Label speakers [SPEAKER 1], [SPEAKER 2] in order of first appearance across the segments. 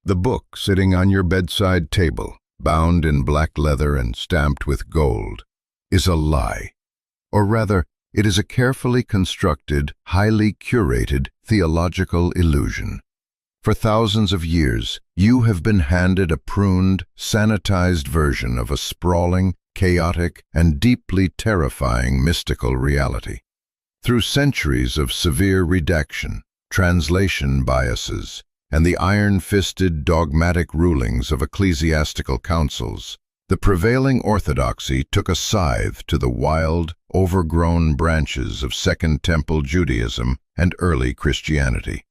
[SPEAKER 1] The book sitting on your bedside table, bound in black leather and stamped with gold, is a lie. Or rather, it is a carefully constructed, highly curated theological illusion. For thousands of years, you have been handed a pruned, sanitized version of a sprawling, chaotic, and deeply terrifying mystical reality. Through centuries of severe redaction, translation biases, and the iron-fisted dogmatic rulings of ecclesiastical councils, the prevailing orthodoxy took a scythe to the wild, overgrown branches of Second Temple Judaism and early Christianity.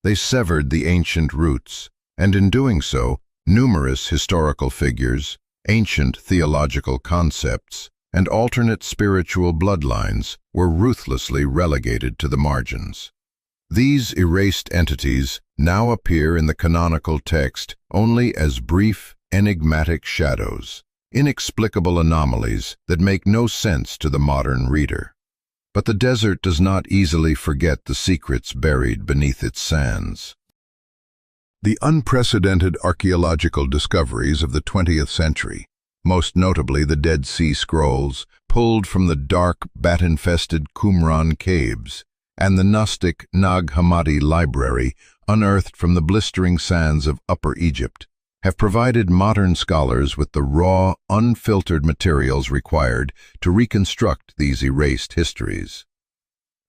[SPEAKER 1] They severed the ancient roots, and in doing so, numerous historical figures, ancient theological concepts, and alternate spiritual bloodlines were ruthlessly relegated to the margins. These erased entities now appear in the canonical text only as brief, enigmatic shadows, inexplicable anomalies that make no sense to the modern reader. But the desert does not easily forget the secrets buried beneath its sands. The unprecedented archaeological discoveries of the 20th century, most notably the Dead Sea Scrolls, pulled from the dark, bat-infested Qumran caves, and the Gnostic Nag Hammadi library, unearthed from the blistering sands of Upper Egypt, have provided modern scholars with the raw, unfiltered materials required to reconstruct these erased histories.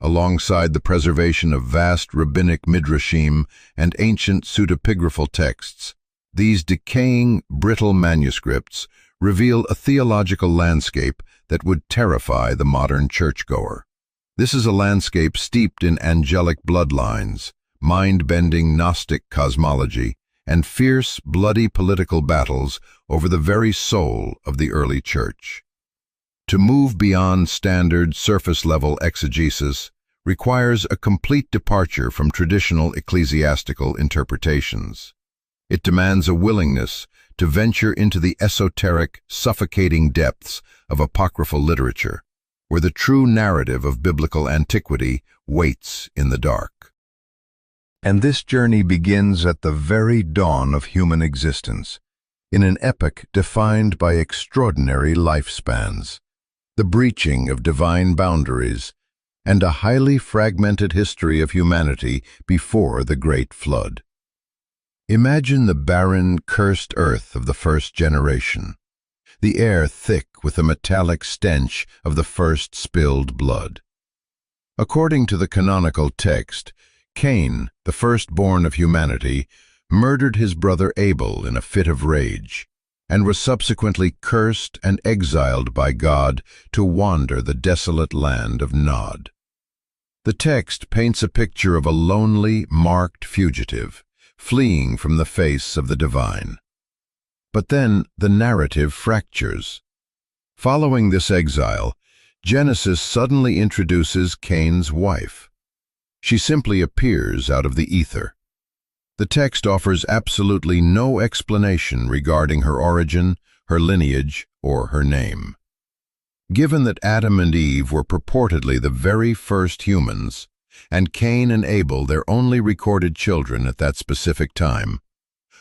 [SPEAKER 1] Alongside the preservation of vast rabbinic midrashim and ancient pseudepigraphal texts, these decaying, brittle manuscripts reveal a theological landscape that would terrify the modern churchgoer. This is a landscape steeped in angelic bloodlines, mind-bending Gnostic cosmology, and fierce, bloody political battles over the very soul of the early church. To move beyond standard surface-level exegesis requires a complete departure from traditional ecclesiastical interpretations. It demands a willingness to venture into the esoteric, suffocating depths of apocryphal literature, where the true narrative of biblical antiquity waits in the dark. And this journey begins at the very dawn of human existence, in an epoch defined by extraordinary lifespans, the breaching of divine boundaries, and a highly fragmented history of humanity before the Great Flood. Imagine the barren, cursed earth of the first generation, the air thick with the metallic stench of the first spilled blood. According to the canonical text, Cain, the firstborn of humanity, murdered his brother Abel in a fit of rage, and was subsequently cursed and exiled by God to wander the desolate land of Nod. The text paints a picture of a lonely, marked fugitive, fleeing from the face of the divine. But then the narrative fractures. Following this exile, Genesis suddenly introduces Cain's wife. She simply appears out of the ether. The text offers absolutely no explanation regarding her origin, her lineage, or her name. Given that Adam and Eve were purportedly the very first humans, and Cain and Abel their only recorded children at that specific time,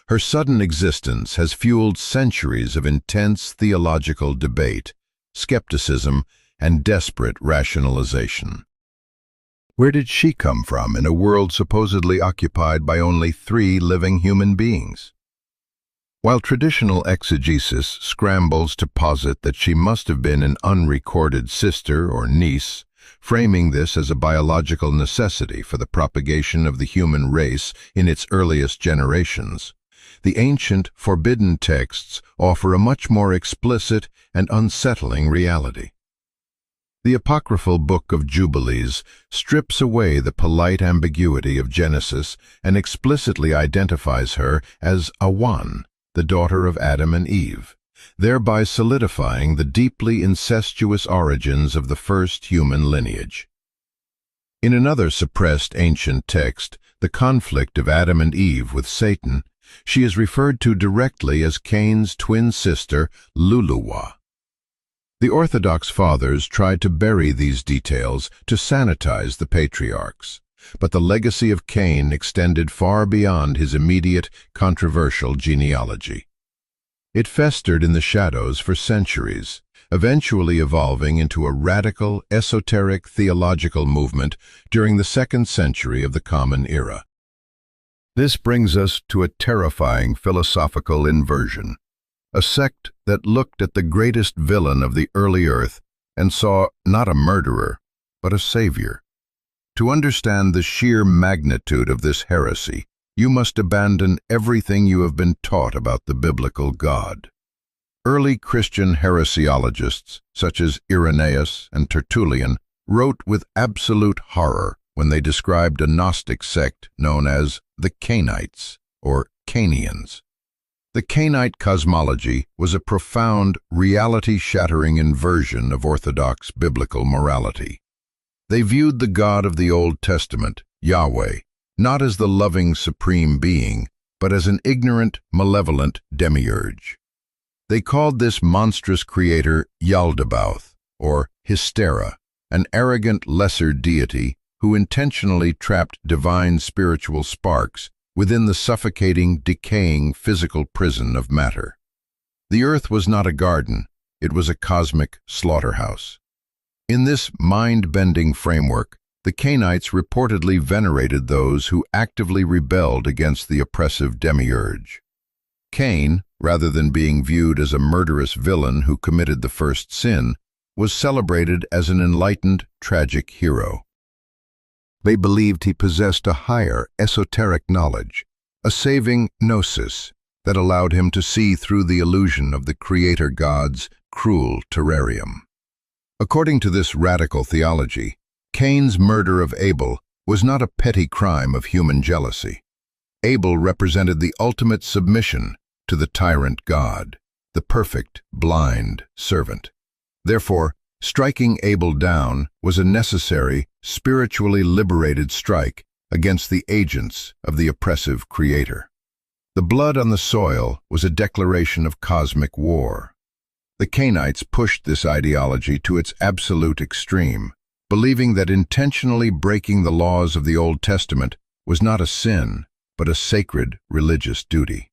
[SPEAKER 1] her sudden existence has fueled centuries of intense theological debate, skepticism, and desperate rationalization. Where did she come from in a world supposedly occupied by only 3 living human beings? While traditional exegesis scrambles to posit that she must have been an unrecorded sister or niece, framing this as a biological necessity for the propagation of the human race in its earliest generations, the ancient, forbidden texts offer a much more explicit and unsettling reality. The apocryphal Book of Jubilees strips away the polite ambiguity of Genesis and explicitly identifies her as Awan, the daughter of Adam and Eve, thereby solidifying the deeply incestuous origins of the first human lineage. In another suppressed ancient text, the conflict of Adam and Eve with Satan, she is referred to directly as Cain's twin sister, Luluwa. The Orthodox Fathers tried to bury these details to sanitize the patriarchs, but the legacy of Cain extended far beyond his immediate, controversial genealogy. It festered in the shadows for centuries, eventually evolving into a radical, esoteric theological movement during the 2nd century of the Common Era. This brings us to a terrifying philosophical inversion, a sect that looked at the greatest villain of the early earth and saw not a murderer, but a savior. To understand the sheer magnitude of this heresy, you must abandon everything you have been taught about the biblical God. Early Christian heresiologists, such as Irenaeus and Tertullian, wrote with absolute horror when they described a Gnostic sect known as the Cainites, or Cainians. The Cainite cosmology was a profound, reality-shattering inversion of orthodox biblical morality. They viewed the God of the Old Testament, Yahweh, not as the loving supreme being, but as an ignorant, malevolent demiurge. They called this monstrous creator Yaldabaoth, or Hystera, an arrogant lesser deity who intentionally trapped divine spiritual sparks within the suffocating, decaying physical prison of matter. The earth was not a garden, it was a cosmic slaughterhouse. In this mind-bending framework, the Cainites reportedly venerated those who actively rebelled against the oppressive demiurge. Cain, rather than being viewed as a murderous villain who committed the first sin, was celebrated as an enlightened, tragic hero. They believed he possessed a higher, esoteric knowledge, a saving gnosis that allowed him to see through the illusion of the creator god's cruel terrarium. According to this radical theology, Cain's murder of Abel was not a petty crime of human jealousy. Abel represented the ultimate submission to the tyrant God, the perfect, blind servant. Therefore, striking Abel down was a necessary, spiritually liberated strike against the agents of the oppressive creator. The blood on the soil was a declaration of cosmic war. The Cainites pushed this ideology to its absolute extreme, believing that intentionally breaking the laws of the Old Testament was not a sin, but a sacred religious duty.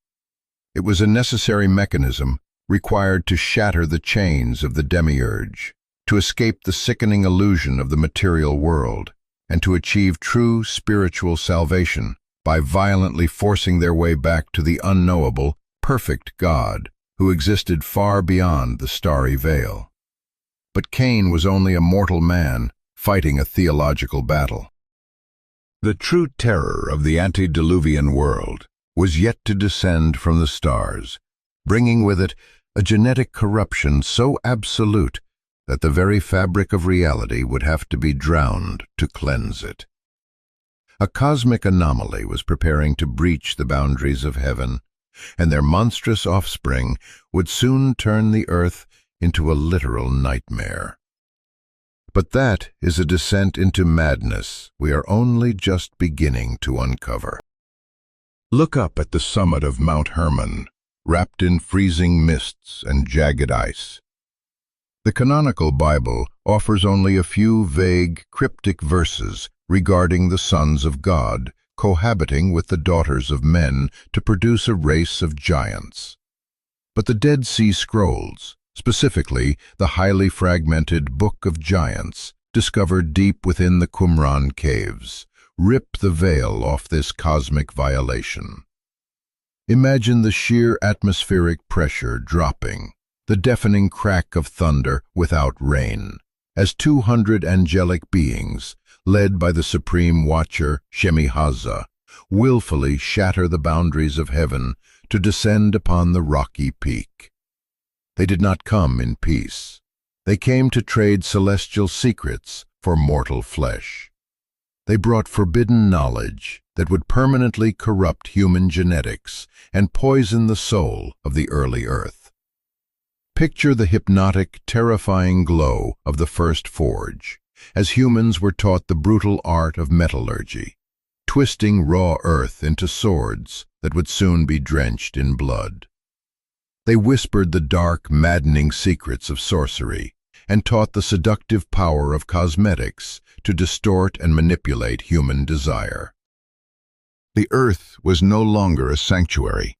[SPEAKER 1] It was a necessary mechanism required to shatter the chains of the demiurge, to escape the sickening illusion of the material world, and to achieve true spiritual salvation by violently forcing their way back to the unknowable, perfect God who existed far beyond the starry veil. But Cain was only a mortal man fighting a theological battle. The true terror of the antediluvian world was yet to descend from the stars, bringing with it a genetic corruption so absolute that the very fabric of reality would have to be drowned to cleanse it. A cosmic anomaly was preparing to breach the boundaries of heaven, and their monstrous offspring would soon turn the earth into a literal nightmare. But that is a descent into madness we are only just beginning to uncover. Look up at the summit of Mount Hermon, wrapped in freezing mists and jagged ice. The canonical Bible offers only a few vague, cryptic verses regarding the sons of God cohabiting with the daughters of men to produce a race of giants. But the Dead Sea Scrolls, specifically the highly fragmented Book of Giants, discovered deep within the Qumran caves, rip the veil off this cosmic violation. Imagine the sheer atmospheric pressure dropping, the deafening crack of thunder without rain, as 200 angelic beings, led by the supreme watcher Shemihaza, willfully shatter the boundaries of heaven to descend upon the rocky peak. They did not come in peace. They came to trade celestial secrets for mortal flesh. They brought forbidden knowledge that would permanently corrupt human genetics and poison the soul of the early earth. Picture the hypnotic, terrifying glow of the first forge, as humans were taught the brutal art of metallurgy, twisting raw earth into swords that would soon be drenched in blood. They whispered the dark, maddening secrets of sorcery and taught the seductive power of cosmetics to distort and manipulate human desire. The earth was no longer a sanctuary.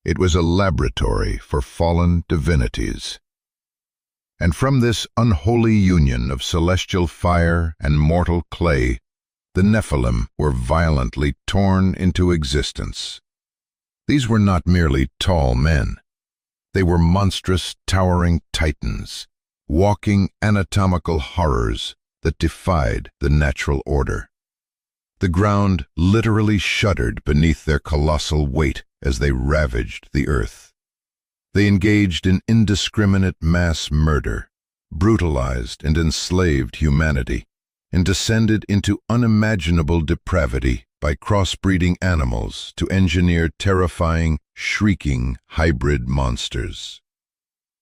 [SPEAKER 1] It was a laboratory for fallen divinities. And from this unholy union of celestial fire and mortal clay, the Nephilim were violently torn into existence. These were not merely tall men. They were monstrous, towering titans, walking anatomical horrors that defied the natural order. The ground literally shuddered beneath their colossal weight as they ravaged the earth. They engaged in indiscriminate mass murder, brutalized and enslaved humanity, and descended into unimaginable depravity by crossbreeding animals to engineer terrifying, shrieking hybrid monsters.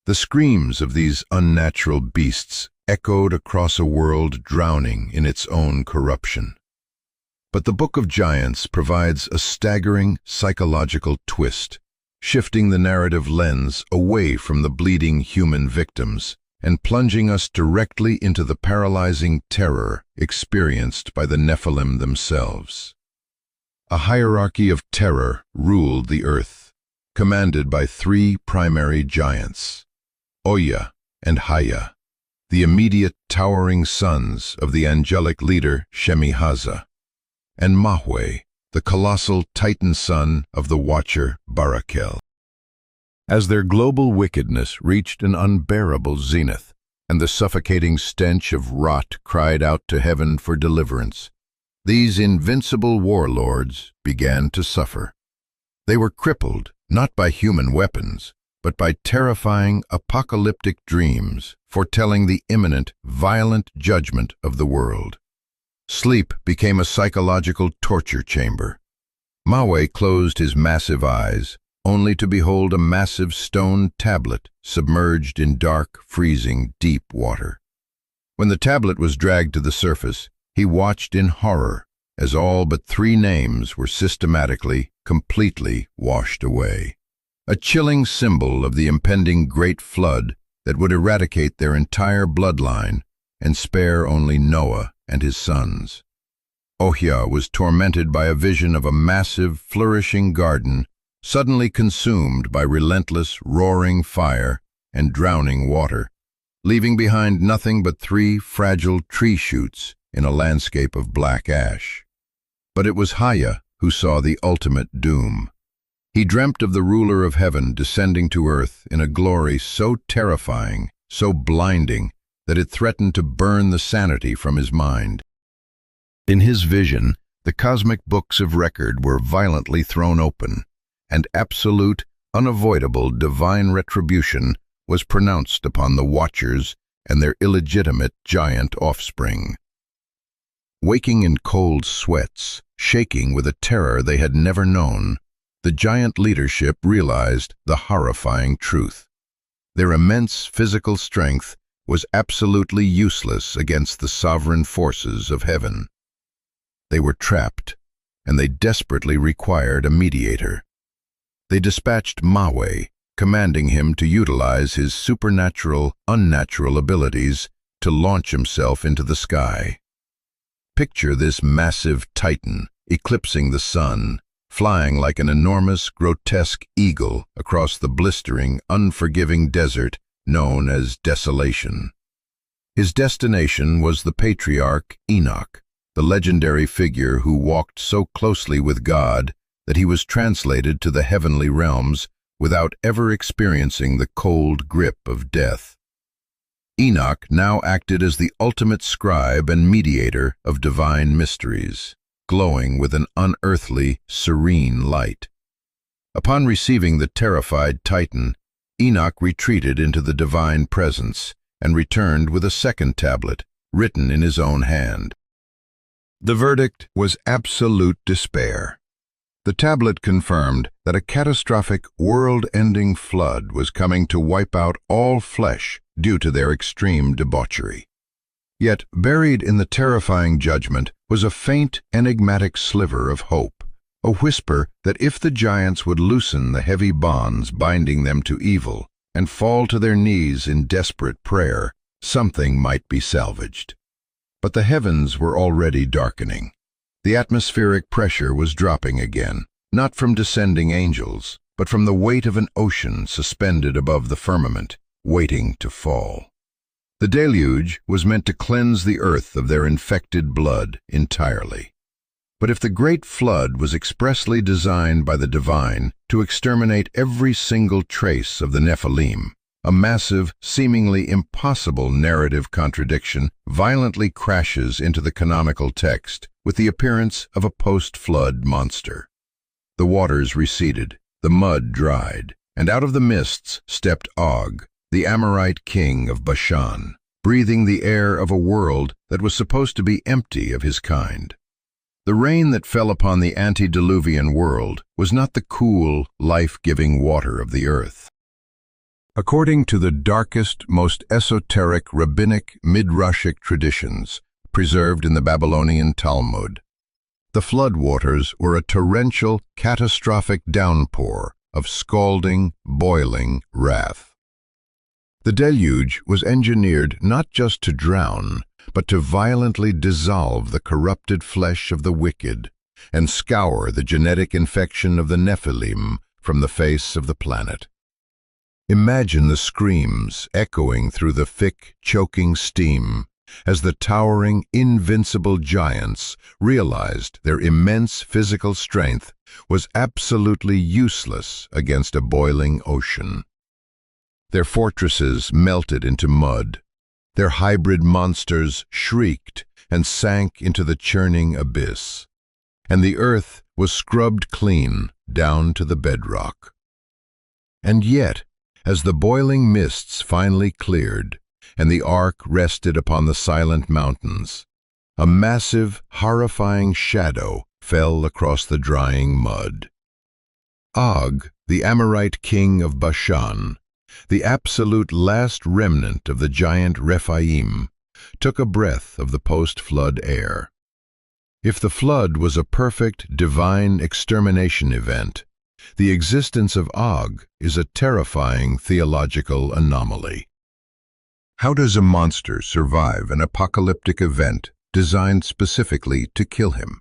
[SPEAKER 1] The screams of these unnatural beasts echoed across a world drowning in its own corruption. But the Book of Giants provides a staggering psychological twist, shifting the narrative lens away from the bleeding human victims and plunging us directly into the paralyzing terror experienced by the Nephilim themselves. A hierarchy of terror ruled the earth, commanded by three primary giants, Oya and Haya, the immediate towering sons of the angelic leader Shemihaza, and Mahwe, the colossal titan son of the watcher Barakel. As their global wickedness reached an unbearable zenith, and the suffocating stench of rot cried out to heaven for deliverance, these invincible warlords began to suffer. They were crippled not by human weapons, but by terrifying apocalyptic dreams foretelling the imminent, violent judgment of the world. Sleep became a psychological torture chamber. Mahwe closed his massive eyes, only to behold a massive stone tablet submerged in dark, freezing, deep water. When the tablet was dragged to the surface, he watched in horror as all but three names were systematically, completely washed away. A chilling symbol of the impending great flood that would eradicate their entire bloodline and spare only Noah and his sons. Ohia was tormented by a vision of a massive, flourishing garden suddenly consumed by relentless, roaring fire and drowning water, leaving behind nothing but three fragile tree shoots in a landscape of black ash. But it was Haya who saw the ultimate doom. He dreamt of the ruler of heaven descending to earth in a glory so terrifying, so blinding, that it threatened to burn the sanity from his mind. In his vision, the cosmic books of record were violently thrown open, and absolute, unavoidable divine retribution was pronounced upon the Watchers and their illegitimate giant offspring. Waking in cold sweats, shaking with a terror they had never known, the giant leadership realized the horrifying truth. Their immense physical strength was absolutely useless against the sovereign forces of heaven. They were trapped, and they desperately required a mediator. They dispatched Mahwe, commanding him to utilize his supernatural, unnatural abilities to launch himself into the sky. Picture this massive titan eclipsing the sun, flying like an enormous, grotesque eagle across the blistering, unforgiving desert known as Desolation. His destination was the patriarch Enoch, the legendary figure who walked so closely with God that he was translated to the heavenly realms without ever experiencing the cold grip of death. Enoch now acted as the ultimate scribe and mediator of divine mysteries, glowing with an unearthly, serene light. Upon receiving the terrified Titan, Enoch retreated into the divine presence and returned with a second tablet, written in his own hand. The verdict was absolute despair. The tablet confirmed that a catastrophic, world-ending flood was coming to wipe out all flesh due to their extreme debauchery. Yet, buried in the terrifying judgment was a faint, enigmatic sliver of hope, a whisper that if the giants would loosen the heavy bonds binding them to evil and fall to their knees in desperate prayer, something might be salvaged. But the heavens were already darkening. The atmospheric pressure was dropping again, not from descending angels, but from the weight of an ocean suspended above the firmament, waiting to fall. The deluge was meant to cleanse the earth of their infected blood entirely. But if the great flood was expressly designed by the divine to exterminate every single trace of the Nephilim, a massive, seemingly impossible narrative contradiction violently crashes into the canonical text with the appearance of a post-flood monster. The waters receded, the mud dried, and out of the mists stepped Og, the Amorite king of Bashan, breathing the air of a world that was supposed to be empty of his kind. The rain that fell upon the antediluvian world was not the cool, life-giving water of the earth. According to the darkest, most esoteric rabbinic midrashic traditions preserved in the Babylonian Talmud, the flood waters were a torrential, catastrophic downpour of scalding, boiling wrath. The deluge was engineered not just to drown, but to violently dissolve the corrupted flesh of the wicked and scour the genetic infection of the Nephilim from the face of the planet. Imagine the screams echoing through the thick, choking steam as the towering, invincible giants realized their immense physical strength was absolutely useless against a boiling ocean. Their fortresses melted into mud. Their hybrid monsters shrieked and sank into the churning abyss, and the earth was scrubbed clean down to the bedrock. And yet, as the boiling mists finally cleared, and the ark rested upon the silent mountains, a massive, horrifying shadow fell across the drying mud. Og, the Amorite king of Bashan, the absolute last remnant of the giant Rephaim, took a breath of the post-flood air. If the flood was a perfect, divine extermination event, the existence of Og is a terrifying theological anomaly. How does a monster survive an apocalyptic event designed specifically to kill him?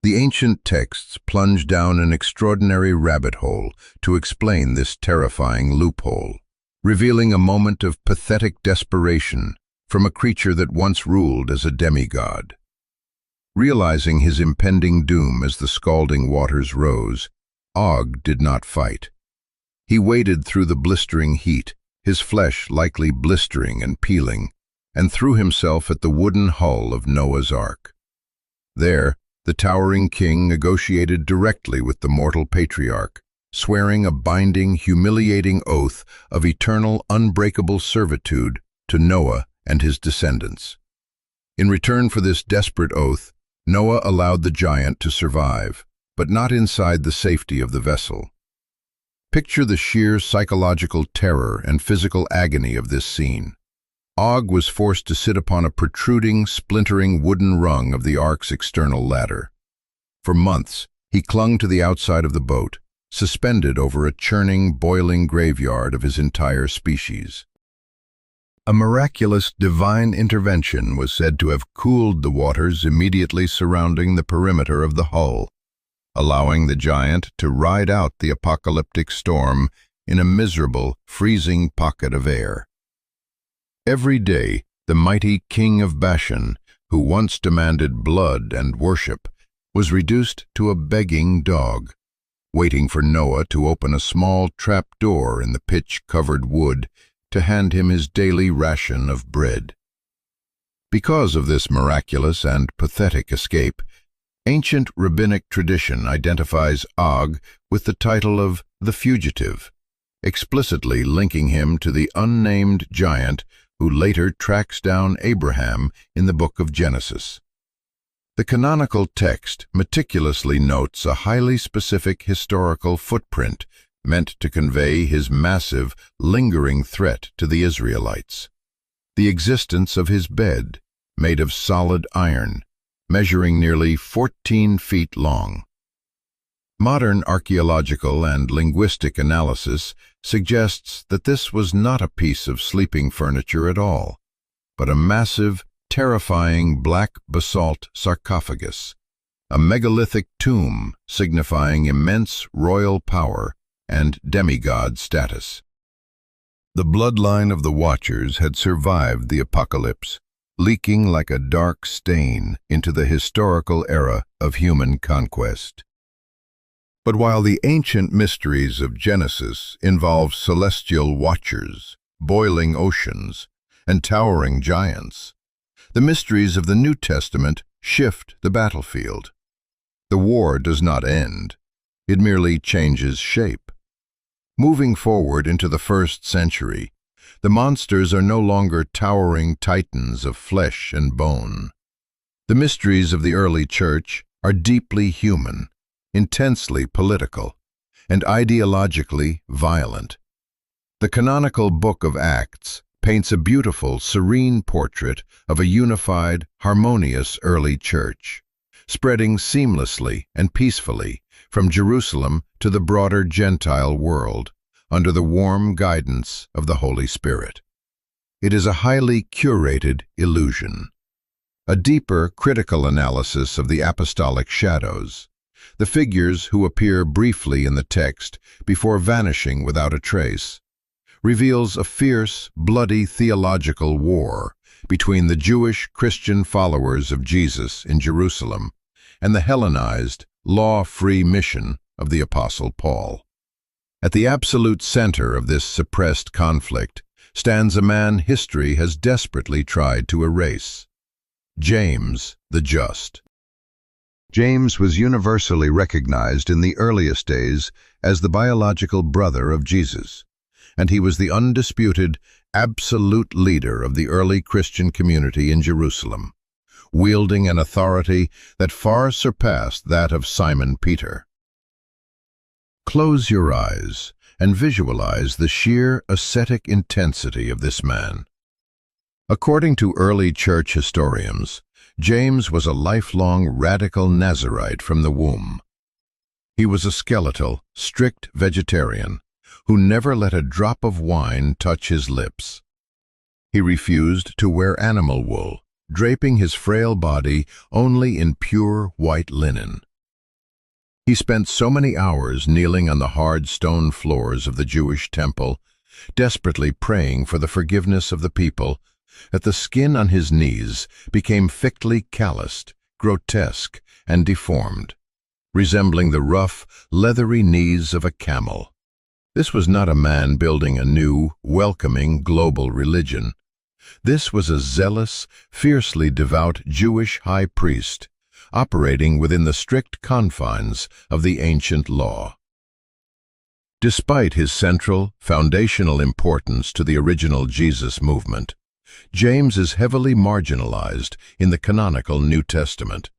[SPEAKER 1] The ancient texts plunge down an extraordinary rabbit hole to explain this terrifying loophole, revealing a moment of pathetic desperation from a creature that once ruled as a demigod. Realizing his impending doom as the scalding waters rose, Og did not fight. He waded through the blistering heat, his flesh likely blistering and peeling, and threw himself at the wooden hull of Noah's Ark. There, the towering king negotiated directly with the mortal patriarch, swearing a binding, humiliating oath of eternal, unbreakable servitude to Noah and his descendants. In return for this desperate oath, Noah allowed the giant to survive, but not inside the safety of the vessel. Picture the sheer psychological terror and physical agony of this scene. Og was forced to sit upon a protruding, splintering wooden rung of the ark's external ladder. For months, he clung to the outside of the boat, suspended over a churning, boiling graveyard of his entire species. A miraculous divine intervention was said to have cooled the waters immediately surrounding the perimeter of the hull, allowing the giant to ride out the apocalyptic storm in a miserable, freezing pocket of air. Every day, the mighty king of Bashan, who once demanded blood and worship, was reduced to a begging dog, waiting for Noah to open a small trap door in the pitch-covered wood to hand him his daily ration of bread. Because of this miraculous and pathetic escape, ancient rabbinic tradition identifies Og with the title of the Fugitive, explicitly linking him to the unnamed giant who later tracks down Abraham in the book of Genesis. The canonical text meticulously notes a highly specific historical footprint meant to convey his massive, lingering threat to the Israelites. The existence of his bed, made of solid iron, measuring nearly 14 feet long. Modern archaeological and linguistic analysis suggests that this was not a piece of sleeping furniture at all, but a massive, terrifying black basalt sarcophagus, a megalithic tomb signifying immense royal power and demigod status. The bloodline of the Watchers had survived the apocalypse, leaking like a dark stain into the historical era of human conquest. But while the ancient mysteries of Genesis involve celestial watchers, boiling oceans, and towering giants, the mysteries of the New Testament shift the battlefield. The war does not end. It merely changes shape. Moving forward into the 1st century, the monsters are no longer towering titans of flesh and bone. The mysteries of the early church are deeply human, intensely political, and ideologically violent. The canonical Book of Acts paints a beautiful, serene portrait of a unified, harmonious early church, spreading seamlessly and peacefully from Jerusalem to the broader Gentile world, under the warm guidance of the Holy Spirit. It is a highly curated illusion, a deeper critical analysis of the apostolic shadows, the figures who appear briefly in the text before vanishing without a trace, reveals a fierce, bloody theological war between the Jewish Christian followers of Jesus in Jerusalem and the Hellenized, law-free mission of the Apostle Paul. At the absolute center of this suppressed conflict stands a man history has desperately tried to erase: James the Just. James was universally recognized in the earliest days as the biological brother of Jesus, and he was the undisputed, absolute leader of the early Christian community in Jerusalem, wielding an authority that far surpassed that of Simon Peter. Close your eyes and visualize the sheer ascetic intensity of this man. According to early church historians, James was a lifelong radical Nazirite from the womb. He was a skeletal, strict vegetarian who never let a drop of wine touch his lips. He refused to wear animal wool, draping his frail body only in pure white linen. He spent so many hours kneeling on the hard stone floors of the Jewish temple, desperately praying for the forgiveness of the people, that the skin on his knees became thickly calloused, grotesque, and deformed, resembling the rough, leathery knees of a camel. This was not a man building a new, welcoming, global religion. This was a zealous, fiercely devout Jewish high priest, operating within the strict confines of the ancient law. Despite his central, foundational importance to the original Jesus movement, James is heavily marginalized in the canonical New Testament.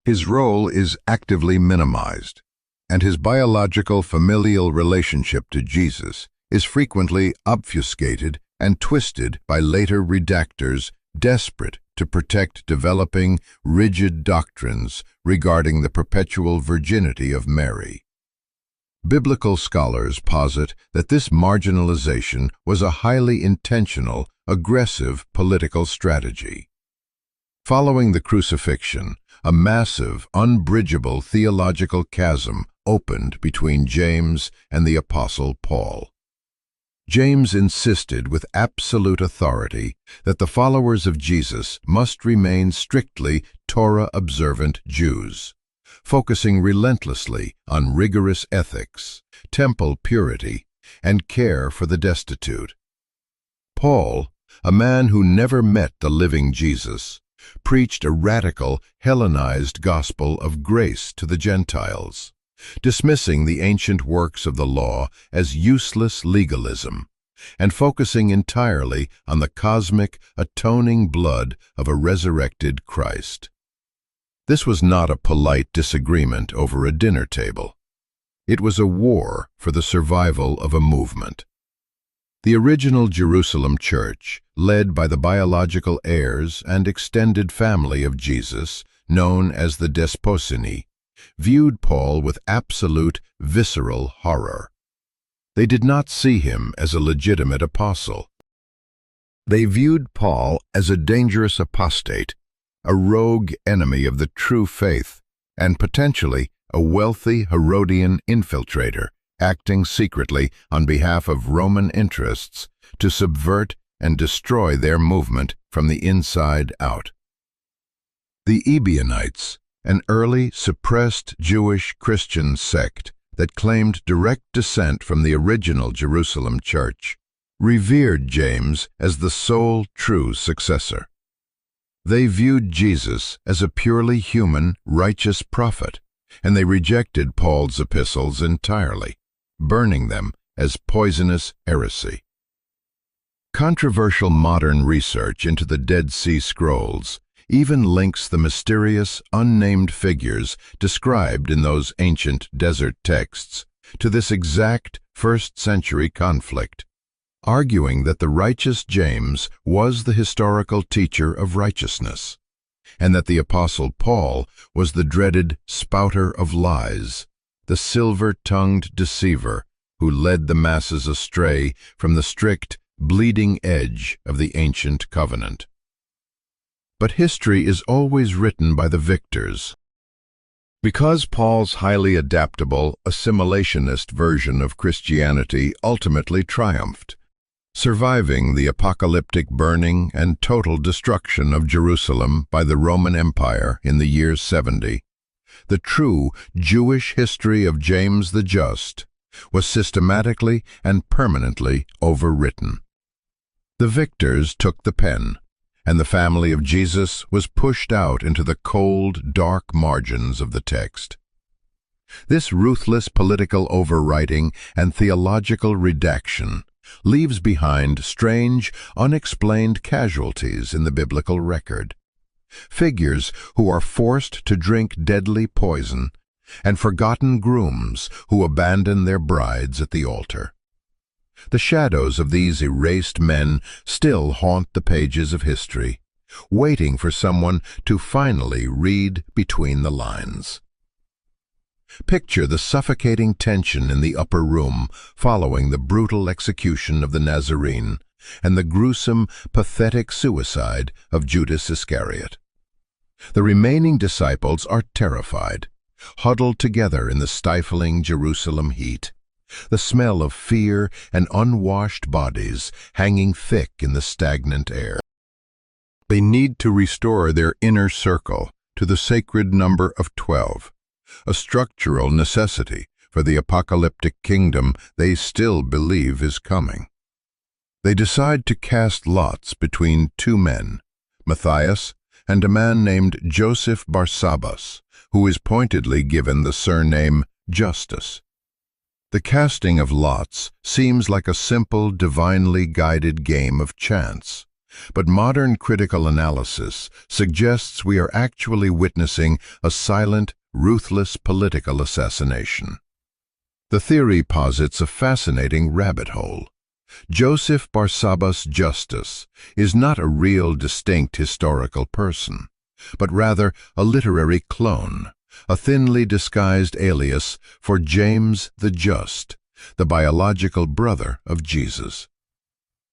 [SPEAKER 1] His role is actively minimized, and his biological familial relationship to Jesus is frequently obfuscated and twisted by later redactors desperate to protect developing, rigid doctrines regarding the perpetual virginity of Mary. Biblical scholars posit that this marginalization was a highly intentional, aggressive political strategy. Following the crucifixion, a massive, unbridgeable theological chasm opened between James and the Apostle Paul. James insisted with absolute authority that the followers of Jesus must remain strictly Torah-observant Jews, focusing relentlessly on rigorous ethics, temple purity, and care for the destitute. Paul, a man who never met the living Jesus, preached a radical, Hellenized gospel of grace to the Gentiles, dismissing the ancient works of the law as useless legalism, and focusing entirely on the cosmic, atoning blood of a resurrected Christ. This was not a polite disagreement over a dinner table. It was a war for the survival of a movement. The original Jerusalem church, led by the biological heirs and extended family of Jesus, known as the Desposini, viewed Paul with absolute, visceral horror. They did not see him as a legitimate apostle. They viewed Paul as a dangerous apostate, a rogue enemy of the true faith, and potentially a wealthy Herodian infiltrator acting secretly on behalf of Roman interests to subvert and destroy their movement from the inside out. The Ebionites, an early suppressed Jewish Christian sect that claimed direct descent from the original Jerusalem church, revered James as the sole true successor. They viewed Jesus as a purely human, righteous prophet, and they rejected Paul's epistles entirely, burning them as poisonous heresy. Controversial modern research into the Dead Sea Scrolls even links the mysterious, unnamed figures described in those ancient desert texts to this exact first-century conflict, arguing that the righteous James was the historical teacher of righteousness, and that the Apostle Paul was the dreaded spouter of lies, the silver-tongued deceiver who led the masses astray from the strict, bleeding edge of the ancient covenant. But history is always written by the victors. Because Paul's highly adaptable, assimilationist version of Christianity ultimately triumphed, surviving the apocalyptic burning and total destruction of Jerusalem by the Roman Empire in the year 70, the true Jewish history of James the Just was systematically and permanently overwritten. The victors took the pen, and the family of Jesus was pushed out into the cold, dark margins of the text. This ruthless political overwriting and theological redaction leaves behind strange, unexplained casualties in the biblical record. Figures who are forced to drink deadly poison, and forgotten grooms who abandon their brides at the altar. The shadows of these erased men still haunt the pages of history, waiting for someone to finally read between the lines. Picture the suffocating tension in the upper room following the brutal execution of the Nazarene and the gruesome, pathetic suicide of Judas Iscariot. The remaining disciples are terrified, huddled together in the stifling Jerusalem heat, the smell of fear and unwashed bodies hanging thick in the stagnant air. They need to restore their inner circle to the sacred number of 12, a structural necessity for the apocalyptic kingdom they still believe is coming. They decide to cast lots between two men, Matthias and a man named Joseph Barsabbas, who is pointedly given the surname Justus. The casting of lots seems like a simple, divinely guided game of chance, but modern critical analysis suggests we are actually witnessing a silent, ruthless political assassination. The theory posits a fascinating rabbit hole. Joseph Barsabbas Justus is not a real, distinct historical person, but rather a literary clone, a thinly disguised alias for James the Just, the biological brother of Jesus.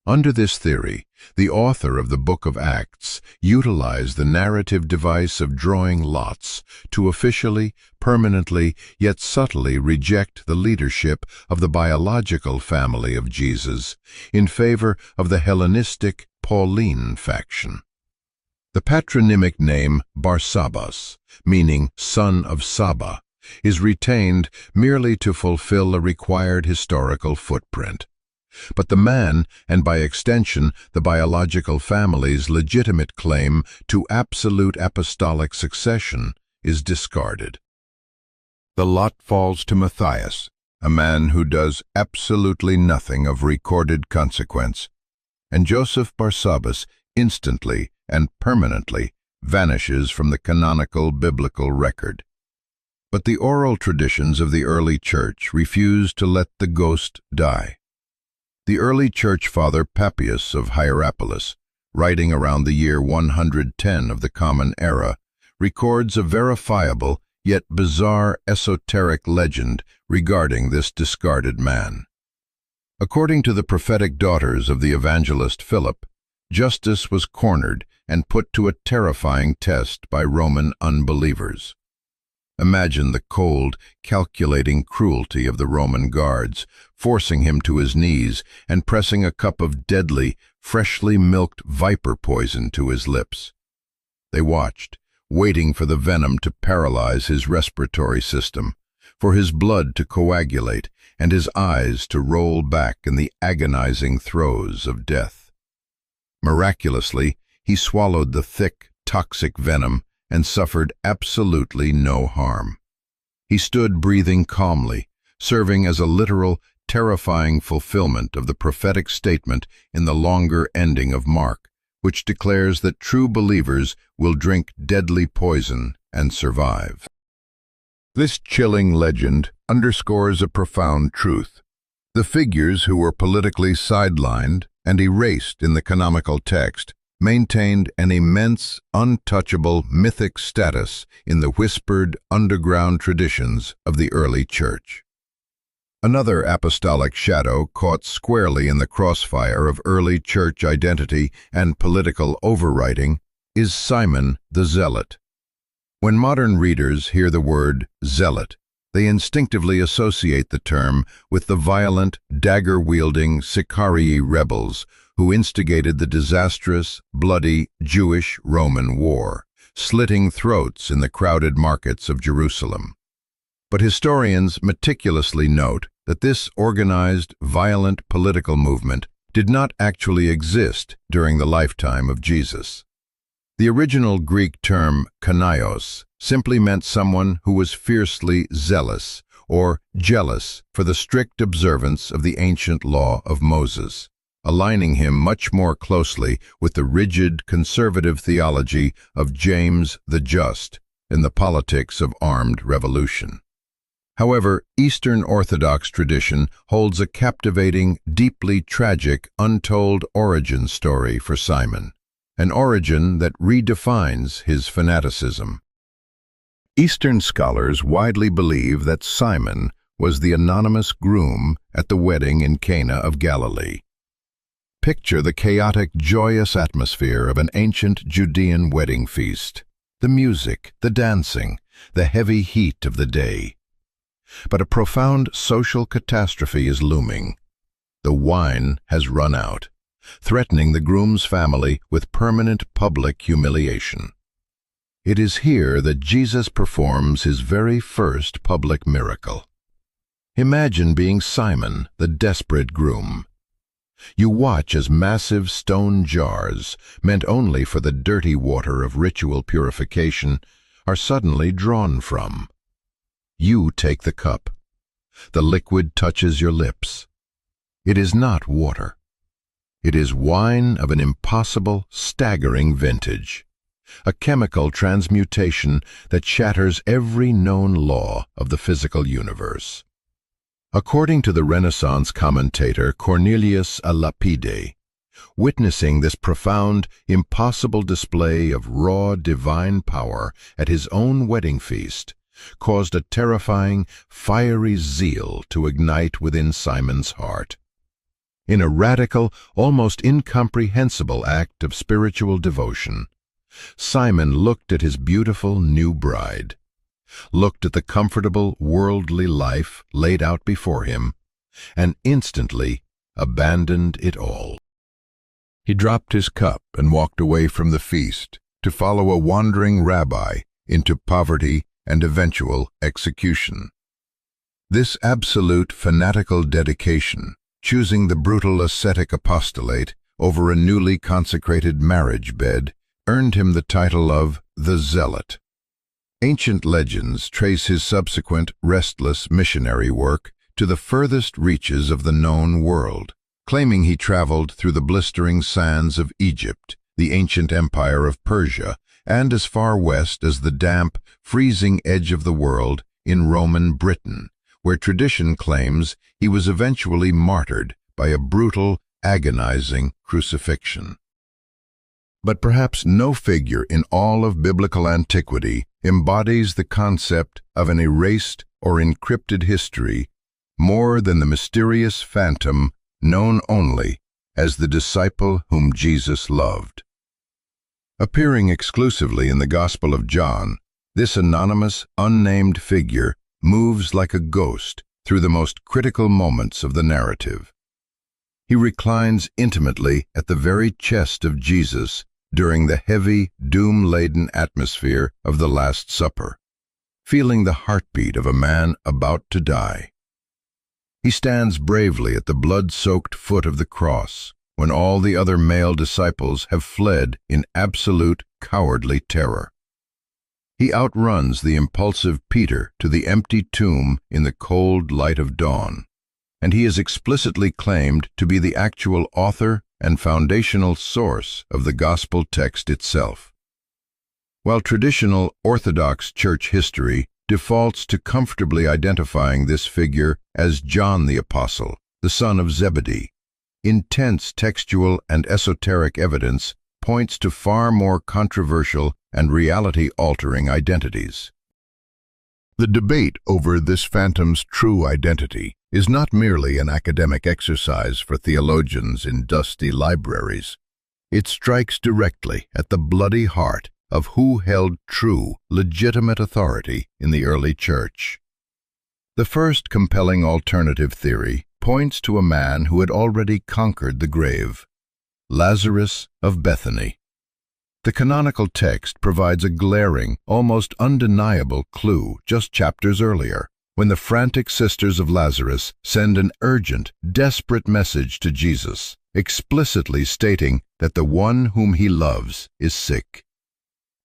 [SPEAKER 1] Under this theory, the author of the Book of Acts utilized the narrative device of drawing lots to officially, permanently, yet subtly reject the leadership of the biological family of Jesus in favor of the Hellenistic Pauline faction. The patronymic name Barsabbas, meaning son of Saba, is retained merely to fulfill a required historical footprint. But the man, and by extension the biological family's legitimate claim to absolute apostolic succession, is discarded. The lot falls to Matthias, a man who does absolutely nothing of recorded consequence, and Joseph Barsabbas instantly and permanently vanishes from the canonical biblical record. But the oral traditions of the early church refuse to let the ghost die. The early church father Papias of Hierapolis, writing around the year 110 of the Common Era, records a verifiable yet bizarre esoteric legend regarding this discarded man. According to the prophetic daughters of the evangelist Philip, justice was cornered and put to a terrifying test by Roman unbelievers. Imagine the cold, calculating cruelty of the Roman guards, forcing him to his knees and pressing a cup of deadly, freshly milked viper poison to his lips. They watched, waiting for the venom to paralyze his respiratory system, for his blood to coagulate and his eyes to roll back in the agonizing throes of death. Miraculously, he swallowed the thick, toxic venom and suffered absolutely no harm. He stood breathing calmly, serving as a literal, terrifying fulfillment of the prophetic statement in the longer ending of Mark, which declares that true believers will drink deadly poison and survive. This chilling legend underscores a profound truth. The figures who were politically sidelined and erased in the canonical text maintained an immense, untouchable, mythic status in the whispered, underground traditions of the early church. Another apostolic shadow caught squarely in the crossfire of early church identity and political overwriting is Simon the Zealot. When modern readers hear the word zealot, they instinctively associate the term with the violent, dagger-wielding Sicarii rebels who instigated the disastrous, bloody Jewish-Roman War, slitting throats in the crowded markets of Jerusalem. But historians meticulously note that this organized, violent political movement did not actually exist during the lifetime of Jesus. The original Greek term kanaios simply meant someone who was fiercely zealous or jealous for the strict observance of the ancient law of Moses, aligning him much more closely with the rigid, conservative theology of James the Just in the politics of armed revolution. However, Eastern Orthodox tradition holds a captivating, deeply tragic, untold origin story for Simon, an origin that redefines his fanaticism. Eastern scholars widely believe that Simon was the anonymous groom at the wedding in Cana of Galilee. Picture the chaotic, joyous atmosphere of an ancient Judean wedding feast, the music, the dancing, the heavy heat of the day. But a profound social catastrophe is looming. The wine has run out, threatening the groom's family with permanent public humiliation. It is here that Jesus performs his very first public miracle. Imagine being Simon, the desperate groom. You watch as massive stone jars, meant only for the dirty water of ritual purification, are suddenly drawn from. You take the cup. The liquid touches your lips. It is not water. It is wine of an impossible, staggering vintage, a chemical transmutation that shatters every known law of the physical universe. According to the Renaissance commentator Cornelius a Lapide, witnessing this profound, impossible display of raw divine power at his own wedding feast caused a terrifying, fiery zeal to ignite within Simon's heart. In a radical, almost incomprehensible act of spiritual devotion, Simon looked at his beautiful new bride, looked at the comfortable, worldly life laid out before him, and instantly abandoned it all. He dropped his cup and walked away from the feast to follow a wandering rabbi into poverty and eventual execution. This absolute fanatical dedication, choosing the brutal ascetic apostolate over a newly consecrated marriage bed, earned him the title of the Zealot. Ancient legends trace his subsequent restless missionary work to the furthest reaches of the known world, claiming he traveled through the blistering sands of Egypt, the ancient empire of Persia, and as far west as the damp, freezing edge of the world in Roman Britain, where tradition claims he was eventually martyred by a brutal, agonizing crucifixion. But perhaps no figure in all of biblical antiquity embodies the concept of an erased or encrypted history more than the mysterious phantom known only as the disciple whom Jesus loved. Appearing exclusively in the Gospel of John, this anonymous, unnamed figure moves like a ghost through the most critical moments of the narrative. He reclines intimately at the very chest of Jesus during the heavy, doom-laden atmosphere of the Last Supper, feeling the heartbeat of a man about to die. He stands bravely at the blood-soaked foot of the cross when all the other male disciples have fled in absolute cowardly terror. He outruns the impulsive Peter to the empty tomb in the cold light of dawn, and he is explicitly claimed to be the actual author and foundational source of the gospel text itself. While traditional Orthodox church history defaults to comfortably identifying this figure as John the Apostle, the son of Zebedee, intense textual and esoteric evidence points to far more controversial and reality-altering identities. The debate over this phantom's true identity is not merely an academic exercise for theologians in dusty libraries. It strikes directly at the bloody heart of who held true, legitimate authority in the early church. The first compelling alternative theory points to a man who had already conquered the grave, Lazarus of Bethany. The canonical text provides a glaring, almost undeniable clue just chapters earlier, when the frantic sisters of Lazarus send an urgent, desperate message to Jesus, explicitly stating that the one whom he loves is sick.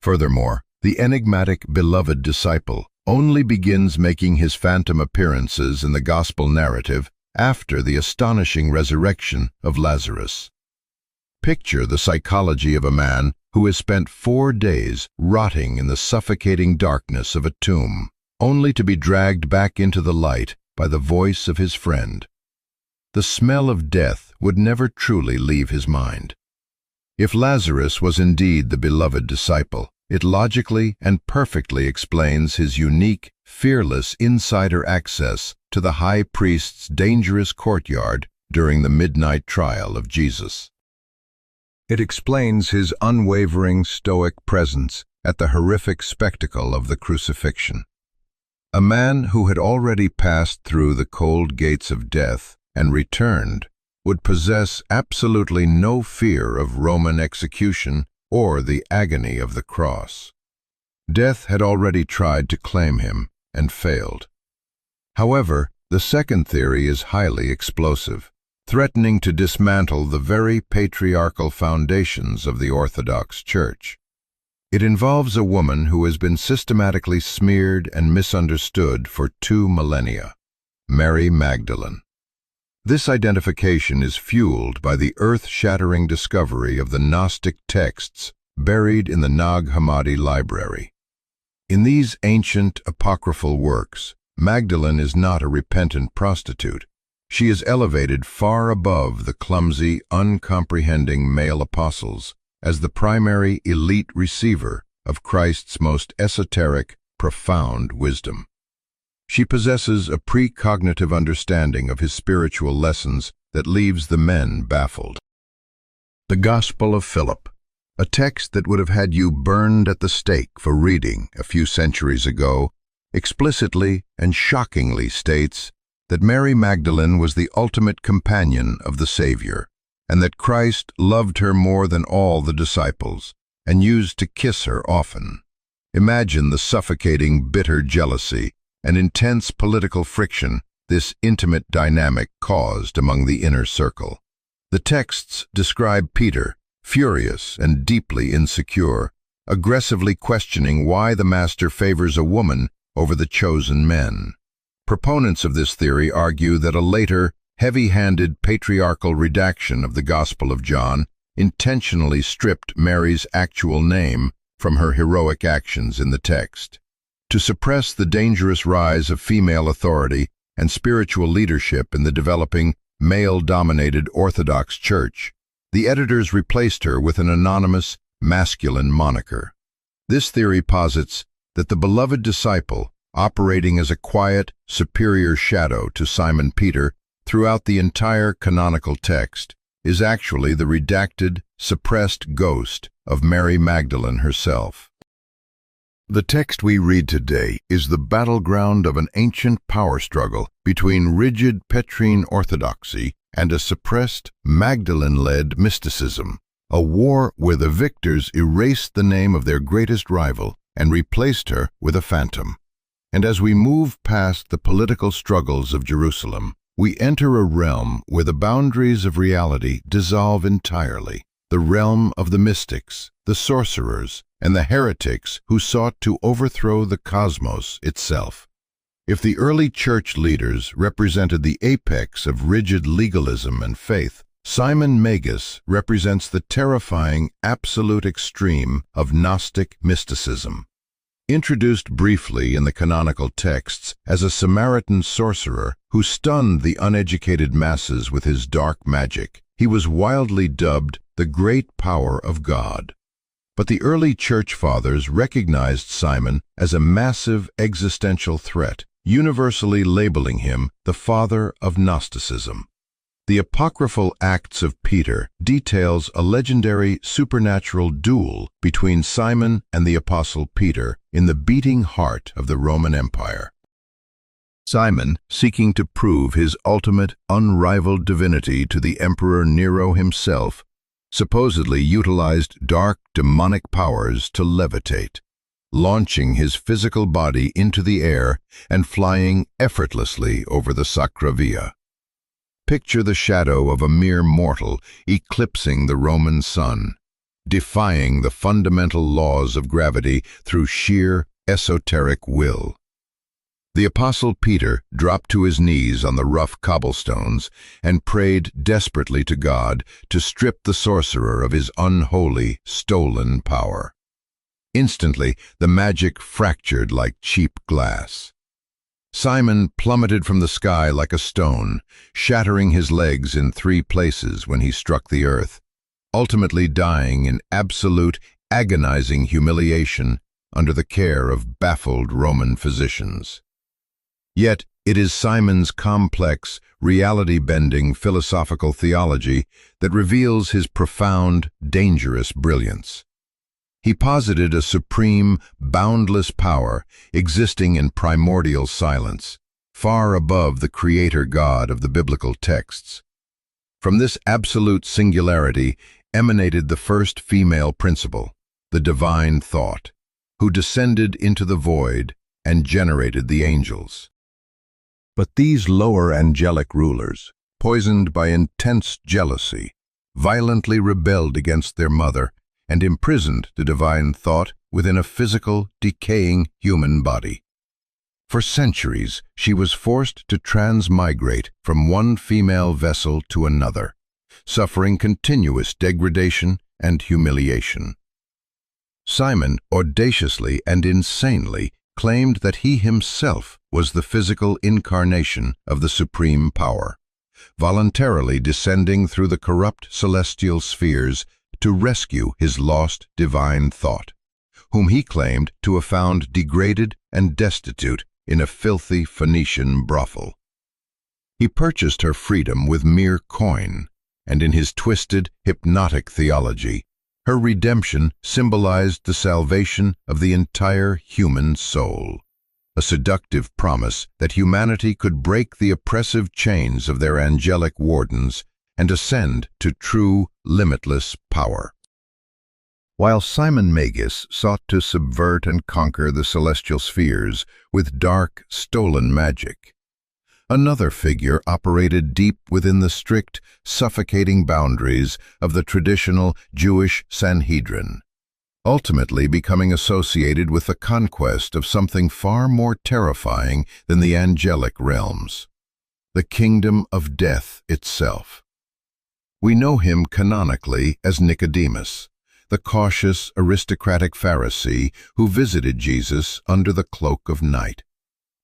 [SPEAKER 1] Furthermore, the enigmatic beloved disciple only begins making his phantom appearances in the gospel narrative after the astonishing resurrection of Lazarus. Picture the psychology of a man who has spent 4 days rotting in the suffocating darkness of a tomb, only to be dragged back into the light by the voice of his friend. The smell of death would never truly leave his mind. If Lazarus was indeed the beloved disciple, it logically and perfectly explains his unique, fearless insider access to the high priest's dangerous courtyard during the midnight trial of Jesus. It explains his unwavering stoic presence at the horrific spectacle of the crucifixion. A man who had already passed through the cold gates of death and returned would possess absolutely no fear of Roman execution or the agony of the cross. Death had already tried to claim him and failed. However, the second theory is highly explosive, threatening to dismantle the very patriarchal foundations of the Orthodox Church. It involves a woman who has been systematically smeared and misunderstood for 2 millennia, Mary Magdalene. This identification is fueled by the earth-shattering discovery of the Gnostic texts buried in the Nag Hammadi library. In these ancient apocryphal works, Magdalene is not a repentant prostitute. She is elevated far above the clumsy, uncomprehending male apostles as the primary elite receiver of Christ's most esoteric, profound wisdom. She possesses a precognitive understanding of his spiritual lessons that leaves the men baffled. The Gospel of Philip, a text that would have had you burned at the stake for reading a few centuries ago, explicitly and shockingly states that Mary Magdalene was the ultimate companion of the Savior, and that Christ loved her more than all the disciples, and used to kiss her often. Imagine the suffocating, bitter jealousy and intense political friction this intimate dynamic caused among the inner circle. The texts describe Peter, furious and deeply insecure, aggressively questioning why the Master favors a woman over the chosen men. Proponents of this theory argue that a later, heavy-handed patriarchal redaction of the Gospel of John intentionally stripped Mary's actual name from her heroic actions in the text. To suppress the dangerous rise of female authority and spiritual leadership in the developing, male-dominated Orthodox Church, the editors replaced her with an anonymous, masculine moniker. This theory posits that the beloved disciple, operating as a quiet, superior shadow to Simon Peter throughout the entire canonical text, is actually the redacted, suppressed ghost of Mary Magdalene herself. The text we read today is the battleground of an ancient power struggle between rigid Petrine orthodoxy and a suppressed, Magdalene-led mysticism, a war where the victors erased the name of their greatest rival and replaced her with a phantom. And as we move past the political struggles of Jerusalem, we enter a realm where the boundaries of reality dissolve entirely, the realm of the mystics, the sorcerers, and the heretics who sought to overthrow the cosmos itself. If the early church leaders represented the apex of rigid legalism and faith, Simon Magus represents the terrifying absolute extreme of Gnostic mysticism. Introduced briefly in the canonical texts as a Samaritan sorcerer who stunned the uneducated masses with his dark magic, he was wildly dubbed the Great Power of God. But the early church fathers recognized Simon as a massive existential threat, universally labeling him the father of Gnosticism. The apocryphal Acts of Peter details a legendary supernatural duel between Simon and the Apostle Peter in the beating heart of the Roman Empire. Simon, seeking to prove his ultimate, unrivaled divinity to the Emperor Nero himself, supposedly utilized dark, demonic powers to levitate, launching his physical body into the air and flying effortlessly over the Sacra Via. Picture the shadow of a mere mortal eclipsing the Roman sun, defying the fundamental laws of gravity through sheer, esoteric will. The Apostle Peter dropped to his knees on the rough cobblestones and prayed desperately to God to strip the sorcerer of his unholy, stolen power. Instantly, the magic fractured like cheap glass. Simon plummeted from the sky like a stone, shattering his legs in 3 places when he struck the earth, ultimately dying in absolute, agonizing humiliation under the care of baffled Roman physicians. Yet it is Simon's complex, reality-bending philosophical theology that reveals his profound, dangerous brilliance. He posited a supreme, boundless power existing in primordial silence, far above the creator God of the biblical texts. From this absolute singularity emanated the first female principle, the divine thought, who descended into the void and generated the angels. But these lower angelic rulers, poisoned by intense jealousy, violently rebelled against their mother and imprisoned the divine thought within a physical, decaying human body. For centuries, she was forced to transmigrate from one female vessel to another, suffering continuous degradation and humiliation. Simon audaciously and insanely claimed that he himself was the physical incarnation of the supreme power, voluntarily descending through the corrupt celestial spheres to rescue his lost divine thought, whom he claimed to have found degraded and destitute in a filthy Phoenician brothel. He purchased her freedom with mere coin, and in his twisted, hypnotic theology, her redemption symbolized the salvation of the entire human soul, a seductive promise that humanity could break the oppressive chains of their angelic wardens and ascend to true, limitless power. While Simon Magus sought to subvert and conquer the celestial spheres with dark, stolen magic, another figure operated deep within the strict, suffocating boundaries of the traditional Jewish Sanhedrin, ultimately becoming associated with the conquest of something far more terrifying than the angelic realms, the kingdom of death itself. We know him canonically as Nicodemus, the cautious, aristocratic Pharisee who visited Jesus under the cloak of night,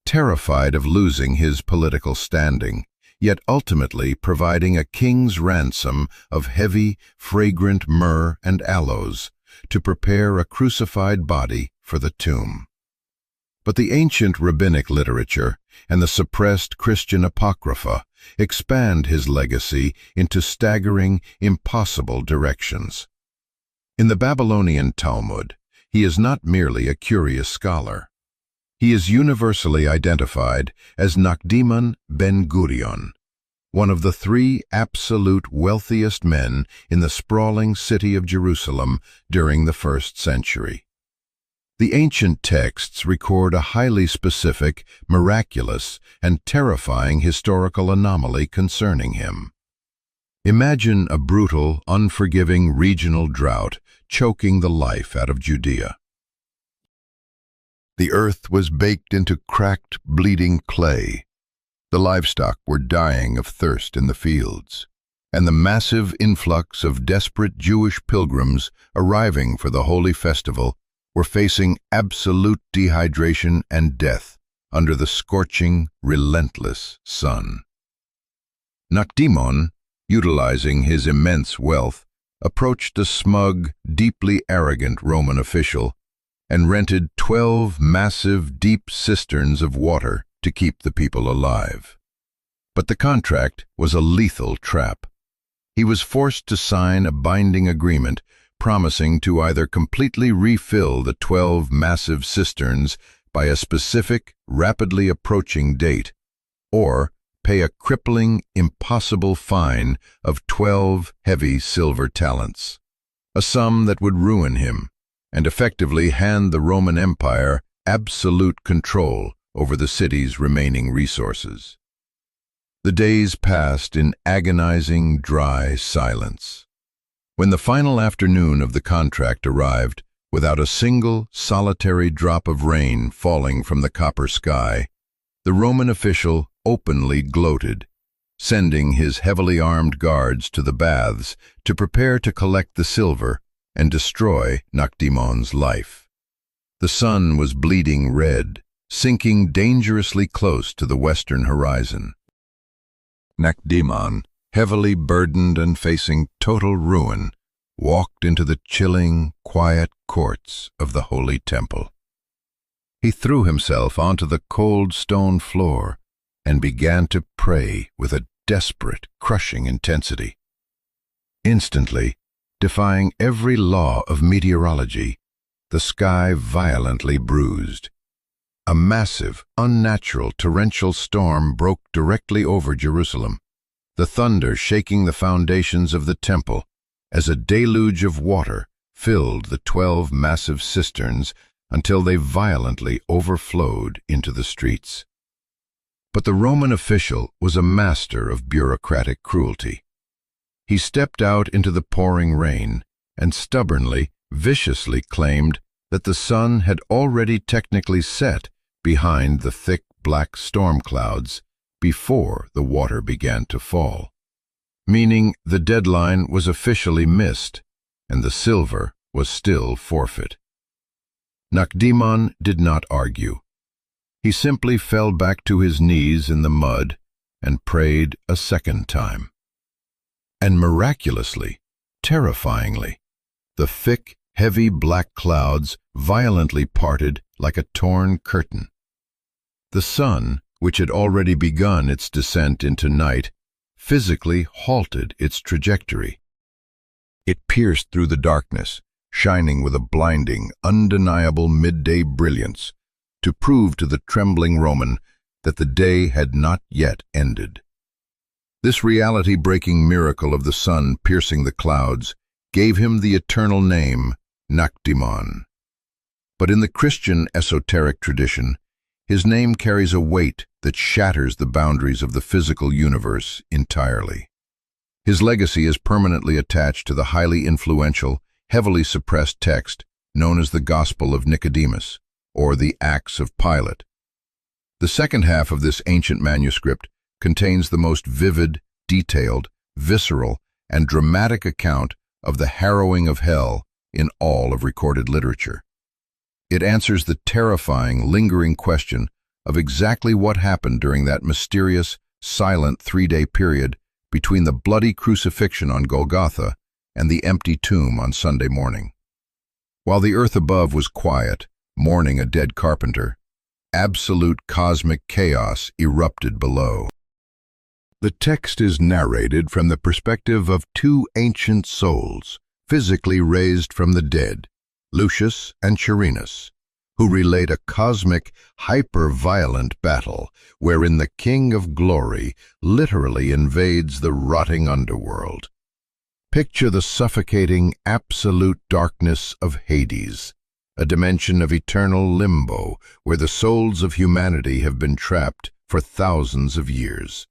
[SPEAKER 1] terrified of losing his political standing, yet ultimately providing a king's ransom of heavy, fragrant myrrh and aloes to prepare a crucified body for the tomb. But the ancient rabbinic literature and the suppressed Christian apocrypha expand his legacy into staggering, impossible directions. In the Babylonian Talmud, he is not merely a curious scholar. He is universally identified as Nachdimon ben Gurion, one of the three absolute wealthiest men in the sprawling city of Jerusalem during the 1st century. The ancient texts record a highly specific, miraculous, and terrifying historical anomaly concerning him. Imagine a brutal, unforgiving regional drought choking the life out of Judea. The earth was baked into cracked, bleeding clay. The livestock were dying of thirst in the fields, and the massive influx of desperate Jewish pilgrims arriving for the holy festival were facing absolute dehydration and death under the scorching, relentless sun. Nachdimon, utilizing his immense wealth, approached a smug, deeply arrogant Roman official and rented 12 massive, deep cisterns of water to keep the people alive. But the contract was a lethal trap. He was forced to sign a binding agreement promising to either completely refill the 12 massive cisterns by a specific, rapidly approaching date, or pay a crippling, impossible fine of 12 heavy silver talents, a sum that would ruin him and effectively hand the Roman Empire absolute control over the city's remaining resources. The days passed in agonizing, dry silence. When the final afternoon of the contract arrived, without a single, solitary drop of rain falling from the copper sky, the Roman official openly gloated, sending his heavily armed guards to the baths to prepare to collect the silver and destroy Nachdimon's life. The sun was bleeding red, sinking dangerously close to the western horizon. Nachdimon, heavily burdened and facing total ruin, walked into the chilling, quiet courts of the holy temple. He threw himself onto the cold stone floor and began to pray with a desperate, crushing intensity. Instantly, defying every law of meteorology, the sky violently bruised. A massive, unnatural torrential storm broke directly over Jerusalem, the thunder shaking the foundations of the temple as a deluge of water filled the 12 massive cisterns until they violently overflowed into the streets. But the Roman official was a master of bureaucratic cruelty. He stepped out into the pouring rain and stubbornly, viciously claimed that the sun had already technically set behind the thick black storm clouds before the water began to fall, meaning the deadline was officially missed and the silver was still forfeit. Nachdimon did not argue. He simply fell back to his knees in the mud and prayed a second time. And miraculously, terrifyingly, the thick, heavy black clouds violently parted like a torn curtain. The sun, which had already begun its descent into night, physically halted its trajectory. It pierced through the darkness, shining with a blinding, undeniable midday brilliance, to prove to the trembling Roman that the day had not yet ended. This reality-breaking miracle of the sun piercing the clouds gave him the eternal name Nachdimon. But in the Christian esoteric tradition, his name carries a weight that shatters the boundaries of the physical universe entirely. His legacy is permanently attached to the highly influential, heavily suppressed text known as the Gospel of Nicodemus, or the Acts of Pilate. The second half of this ancient manuscript contains the most vivid, detailed, visceral, and dramatic account of the harrowing of hell in all of recorded literature. It answers the terrifying, lingering question of exactly what happened during that mysterious, silent 3-day period between the bloody crucifixion on Golgotha and the empty tomb on Sunday morning. While the earth above was quiet, mourning a dead carpenter, absolute cosmic chaos erupted below. The text is narrated from the perspective of two ancient souls, physically raised from the dead, Lucius and Quirinus, who relate a cosmic, hyper-violent battle wherein the King of Glory literally invades the rotting underworld. Picture the suffocating, absolute darkness of Hades, a dimension of eternal limbo where the souls of humanity have been trapped for thousands of years.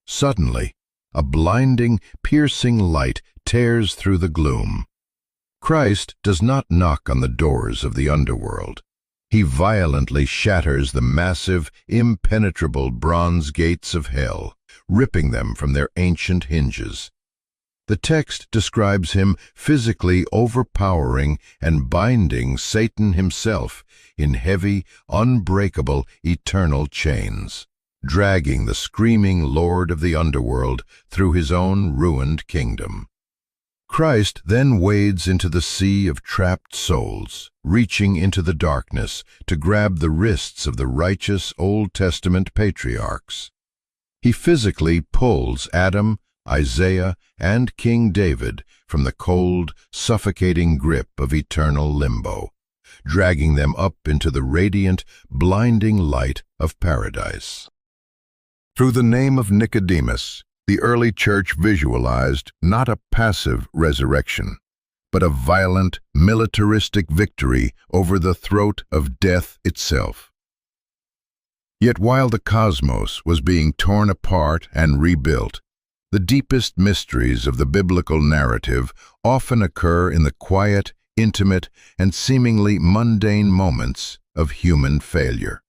[SPEAKER 1] Suddenly, a blinding, piercing light tears through the gloom. Christ does not knock on the doors of the underworld. He violently shatters the massive, impenetrable bronze gates of hell, ripping them from their ancient hinges. The text describes him physically overpowering and binding Satan himself in heavy, unbreakable, eternal chains, dragging the screaming Lord of the underworld through his own ruined kingdom. Christ then wades into the sea of trapped souls, reaching into the darkness to grab the wrists of the righteous Old Testament patriarchs. He physically pulls Adam, Isaiah, and King David from the cold, suffocating grip of eternal limbo, dragging them up into the radiant, blinding light of paradise. Through the name of Nicodemus, the early church visualized not a passive resurrection, but a violent, militaristic victory over the throat of death itself. Yet while the cosmos was being torn apart and rebuilt, the deepest mysteries of the biblical narrative often occur in the quiet, intimate, and seemingly mundane moments of human failure.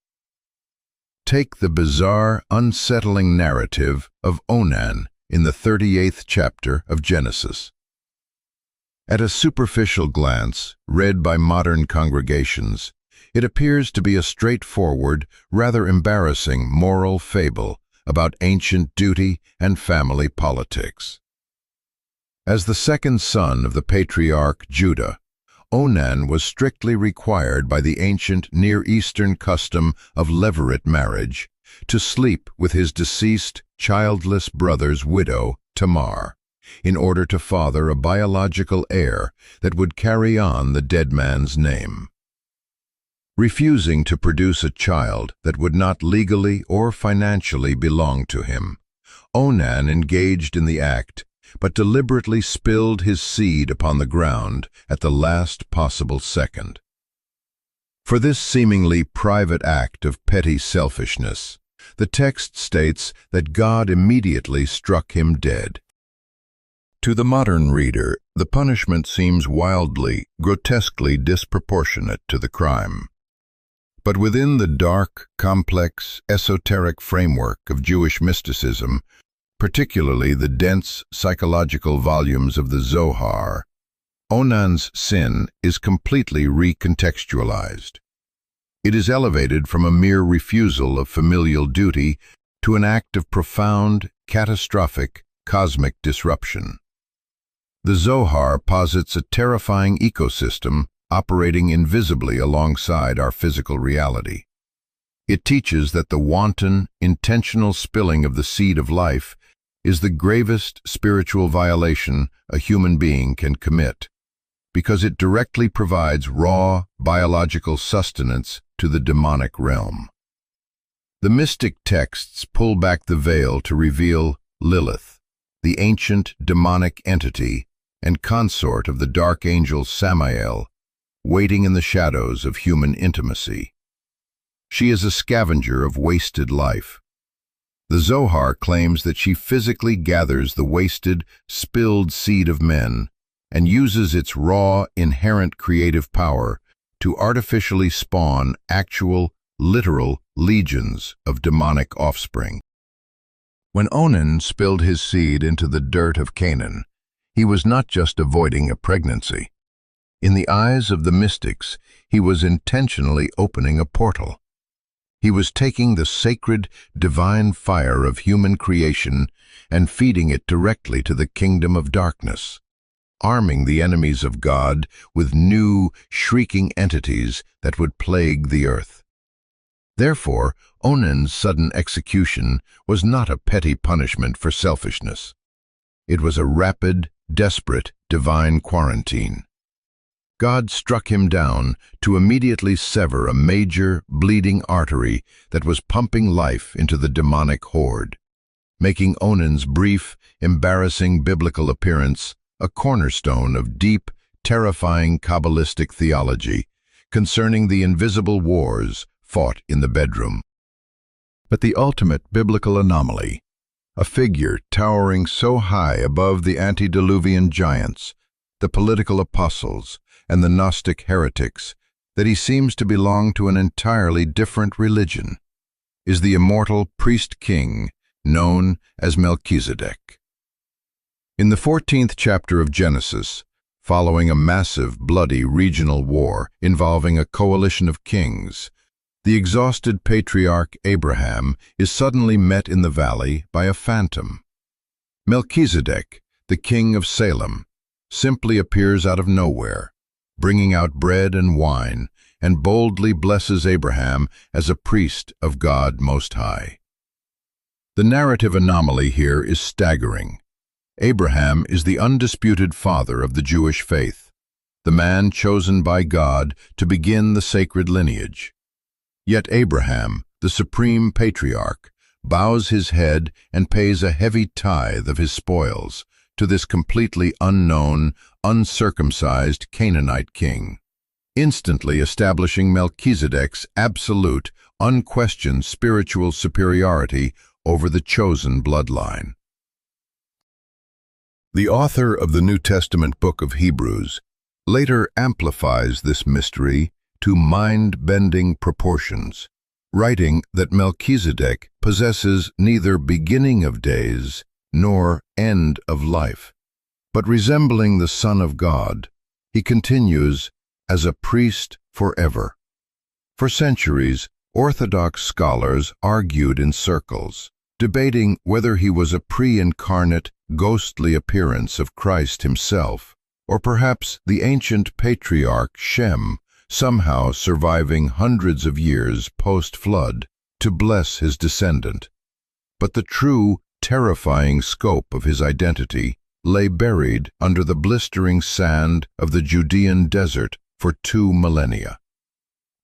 [SPEAKER 1] Take the bizarre, unsettling narrative of Onan in the 38th chapter of Genesis. At a superficial glance, read by modern congregations, it appears to be a straightforward, rather embarrassing moral fable about ancient duty and family politics. As the second son of the patriarch Judah, Onan was strictly required by the ancient Near Eastern custom of levirate marriage to sleep with his deceased, childless brother's widow, Tamar, in order to father a biological heir that would carry on the dead man's name. Refusing to produce a child that would not legally or financially belong to him, Onan engaged in the act, but deliberately spilled his seed upon the ground at the last possible second. For this seemingly private act of petty selfishness, the text states that God immediately struck him dead. To the modern reader, the punishment seems wildly, grotesquely disproportionate to the crime. But within the dark, complex, esoteric framework of Jewish mysticism, particularly the dense psychological volumes of the Zohar, Onan's sin is completely recontextualized. It is elevated from a mere refusal of familial duty to an act of profound, catastrophic, cosmic disruption. The Zohar posits a terrifying ecosystem operating invisibly alongside our physical reality. It teaches that the wanton, intentional spilling of the seed of life is the gravest spiritual violation a human being can commit, because it directly provides raw, biological sustenance to the demonic realm. The mystic texts pull back the veil to reveal Lilith, the ancient demonic entity and consort of the dark angel Samael, waiting in the shadows of human intimacy. She is a scavenger of wasted life. The Zohar claims that she physically gathers the wasted, spilled seed of men and uses its raw, inherent creative power to artificially spawn actual, literal legions of demonic offspring. When Onan spilled his seed into the dirt of Canaan, he was not just avoiding a pregnancy. In the eyes of the mystics, he was intentionally opening a portal. He was taking the sacred, divine fire of human creation and feeding it directly to the kingdom of darkness, arming the enemies of God with new, shrieking entities that would plague the earth. Therefore, Onan's sudden execution was not a petty punishment for selfishness. It was a rapid, desperate, divine quarantine. God struck him down to immediately sever a major, bleeding artery that was pumping life into the demonic horde, making Onan's brief, embarrassing biblical appearance a cornerstone of deep, terrifying Kabbalistic theology concerning the invisible wars fought in the bedroom. But the ultimate biblical anomaly, a figure towering so high above the antediluvian giants, the political apostles, and the Gnostic heretics that he seems to belong to an entirely different religion, is the immortal priest-king known as Melchizedek. In the 14th chapter of Genesis, following a massive, bloody regional war involving a coalition of kings, the exhausted patriarch Abraham is suddenly met in the valley by a phantom. Melchizedek, the king of Salem, simply appears out of nowhere, bringing out bread and wine, and boldly blesses Abraham as a priest of God Most High. The narrative anomaly here is staggering. Abraham is the undisputed father of the Jewish faith, the man chosen by God to begin the sacred lineage. Yet Abraham, the supreme patriarch, bows his head and pays a heavy tithe of his spoils to this completely unknown, uncircumcised Canaanite king, instantly establishing Melchizedek's absolute, unquestioned spiritual superiority over the chosen bloodline. The author of the New Testament book of Hebrews later amplifies this mystery to mind-bending proportions, writing that Melchizedek possesses neither beginning of days nor end of life, but resembling the Son of God, he continues as a priest forever. For centuries, Orthodox scholars argued in circles, debating whether he was a pre-incarnate, ghostly appearance of Christ himself, or perhaps the ancient patriarch Shem, somehow surviving hundreds of years post-flood to bless his descendant. But the true, terrifying scope of his identity lay buried under the blistering sand of the Judean desert for 2 millennia.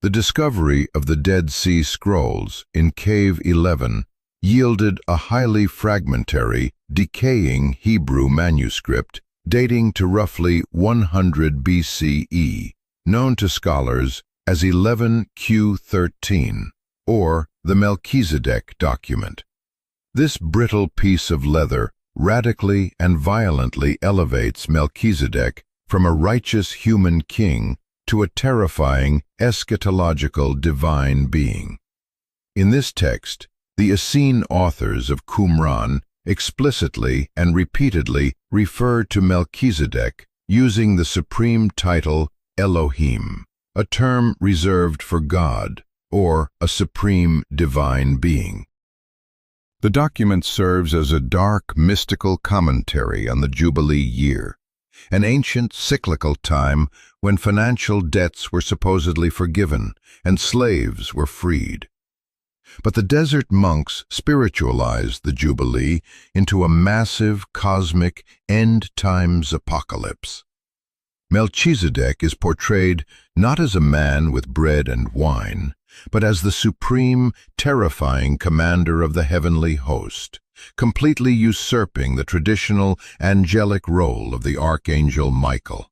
[SPEAKER 1] The discovery of the Dead Sea Scrolls in Cave 11 yielded a highly fragmentary, decaying Hebrew manuscript dating to roughly 100 BCE, known to scholars as 11Q13, or the Melchizedek document. This brittle piece of leather radically and violently elevates Melchizedek from a righteous human king to a terrifying eschatological divine being. In this text, the Essene authors of Qumran explicitly and repeatedly refer to Melchizedek using the supreme title Elohim, a term reserved for God, or a supreme divine being. The document serves as a dark, mystical commentary on the Jubilee year, an ancient cyclical time when financial debts were supposedly forgiven and slaves were freed. But the desert monks spiritualized the Jubilee into a massive, cosmic, end-times apocalypse. Melchizedek is portrayed not as a man with bread and wine, but as the supreme, terrifying commander of the heavenly host, completely usurping the traditional angelic role of the archangel Michael.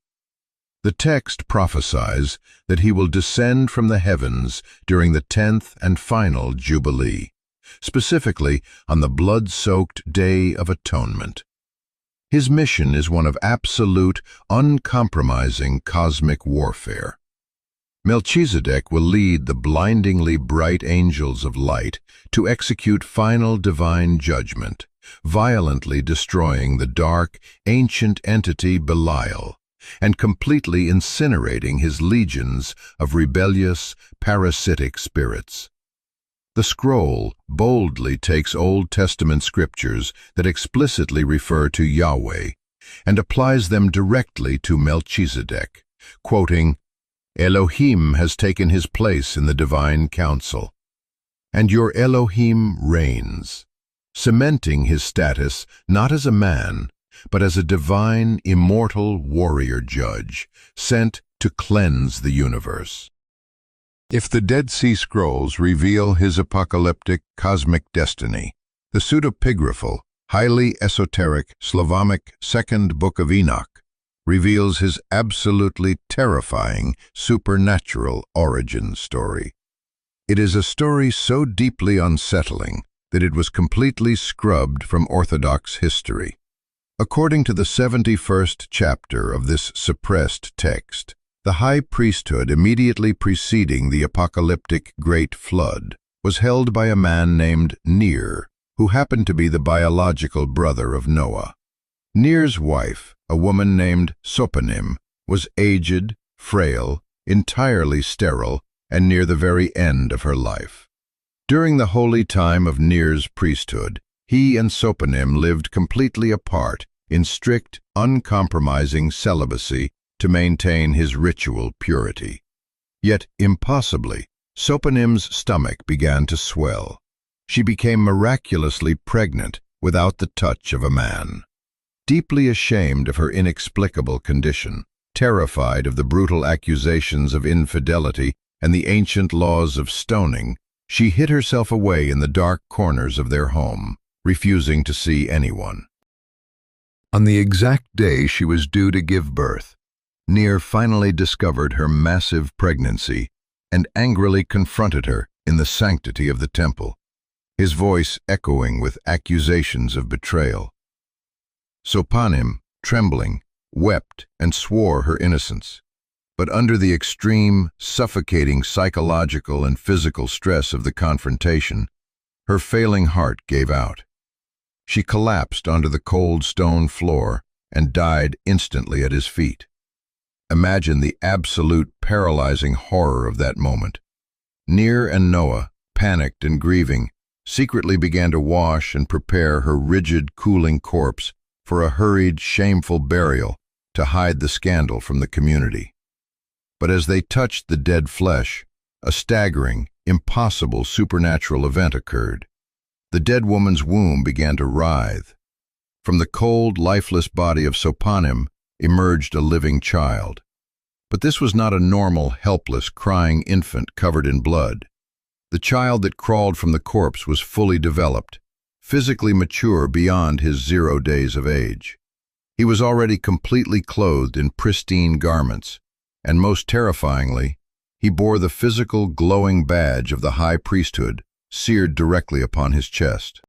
[SPEAKER 1] The text prophesies that he will descend from the heavens during the 10th and final Jubilee, specifically on the blood-soaked Day of Atonement. His mission is one of absolute, uncompromising cosmic warfare. Melchizedek will lead the blindingly bright angels of light to execute final divine judgment, violently destroying the dark, ancient entity Belial, and completely incinerating his legions of rebellious, parasitic spirits. The scroll boldly takes Old Testament scriptures that explicitly refer to Yahweh and applies them directly to Melchizedek, quoting, "Elohim has taken his place in the divine council. and your Elohim reigns, cementing his status not as a man, but as a divine, immortal warrior judge, sent to cleanse the universe. If the Dead Sea Scrolls reveal his apocalyptic cosmic destiny, the pseudepigraphal, highly esoteric Slavonic Second Book of Enoch reveals his absolutely terrifying supernatural origin story. It is a story so deeply unsettling that it was completely scrubbed from Orthodox history. According to the 71st chapter of this suppressed text, the high priesthood immediately preceding the apocalyptic Great Flood was held by a man named Ner, who happened to be the biological brother of Noah. Ner's wife, a woman named Sopanim, was aged, frail, entirely sterile, and near the very end of her life. During the holy time of Ner's priesthood, he and Sopanim lived completely apart in strict, uncompromising celibacy to maintain his ritual purity. Yet, impossibly, Sopanim's stomach began to swell. She became miraculously pregnant without the touch of a man. Deeply ashamed of her inexplicable condition, terrified of the brutal accusations of infidelity and the ancient laws of stoning, she hid herself away in the dark corners of their home, refusing to see anyone. On the exact day she was due to give birth, Ner finally discovered her massive pregnancy and angrily confronted her in the sanctity of the temple, his voice echoing with accusations of betrayal. Sopanim, trembling, wept and swore her innocence. But under the extreme, suffocating psychological and physical stress of the confrontation, her failing heart gave out. She collapsed onto the cold stone floor and died instantly at his feet. Imagine the absolute paralyzing horror of that moment. Ner and Noah, panicked and grieving, secretly began to wash and prepare her rigid, cooling corpse for a hurried, shameful burial to hide the scandal from the community. But as they touched the dead flesh, a staggering, impossible supernatural event occurred. The dead woman's womb began to writhe. From the cold, lifeless body of Sopanim emerged a living child. But this was not a normal, helpless, crying infant covered in blood. The child that crawled from the corpse was fully developed, physically mature beyond his 0 days of age. He was already completely clothed in pristine garments, and most terrifyingly, he bore the physical, glowing badge of the high priesthood seared directly upon his chest.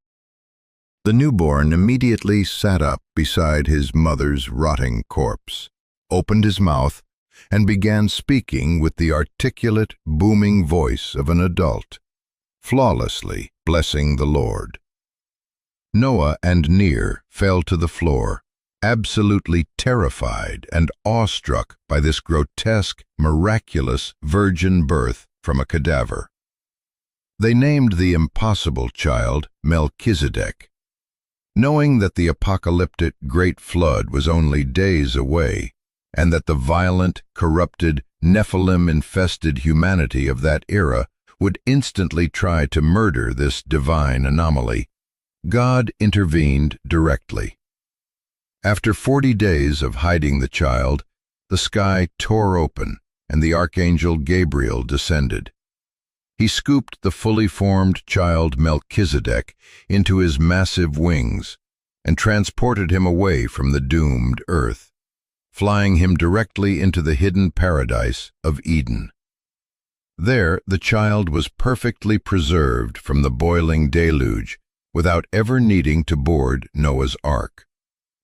[SPEAKER 1] The newborn immediately sat up beside his mother's rotting corpse, opened his mouth, and began speaking with the articulate, booming voice of an adult, flawlessly blessing the Lord. Noah and Ner fell to the floor, absolutely terrified and awestruck by this grotesque, miraculous virgin birth from a cadaver. They named the impossible child Melchizedek. Knowing that the apocalyptic Great Flood was only days away, and that the violent, corrupted, Nephilim-infested humanity of that era would instantly try to murder this divine anomaly, God intervened directly. After 40 days of hiding the child, the sky tore open and the archangel Gabriel descended. He scooped the fully formed child Melchizedek into his massive wings and transported him away from the doomed earth, flying him directly into the hidden paradise of Eden. There, the child was perfectly preserved from the boiling deluge without ever needing to board Noah's Ark,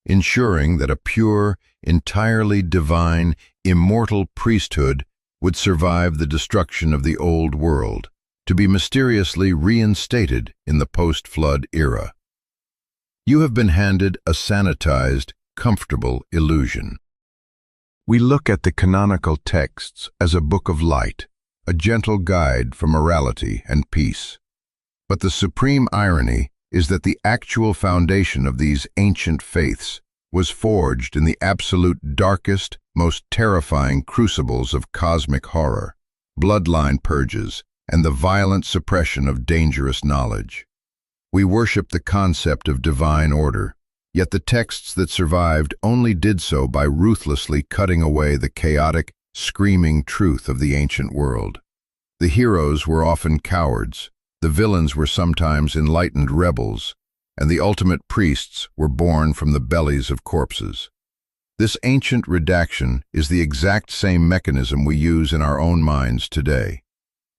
[SPEAKER 1] ensuring that a pure, entirely divine, immortal priesthood would survive the destruction of the old world, to be mysteriously reinstated in the post-flood era. You have been handed a sanitized, comfortable illusion. We look at the canonical texts as a book of light, a gentle guide for morality and peace. But the supreme irony is that the actual foundation of these ancient faiths was forged in the absolute darkest, most terrifying crucibles of cosmic horror, bloodline purges, and the violent suppression of dangerous knowledge. We worship the concept of divine order, yet the texts that survived only did so by ruthlessly cutting away the chaotic, screaming truth of the ancient world. The heroes were often cowards, the villains were sometimes enlightened rebels, and the ultimate priests were born from the bellies of corpses. This ancient redaction is the exact same mechanism we use in our own minds today.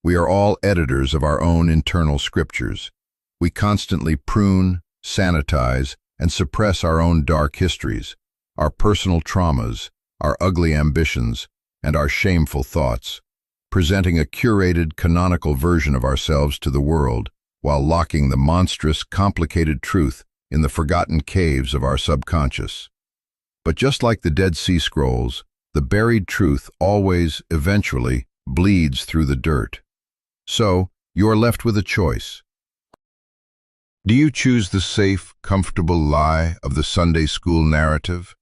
[SPEAKER 1] We are all editors of our own internal scriptures. We constantly prune, sanitize, and suppress our own dark histories, our personal traumas, our ugly ambitions, and our shameful thoughts, presenting a curated, canonical version of ourselves to the world, while locking the monstrous, complicated truth in the forgotten caves of our subconscious. But just like the Dead Sea Scrolls, the buried truth always, eventually, bleeds through the dirt. So, you are left with a choice. Do you choose the safe, comfortable lie of the Sunday school narrative?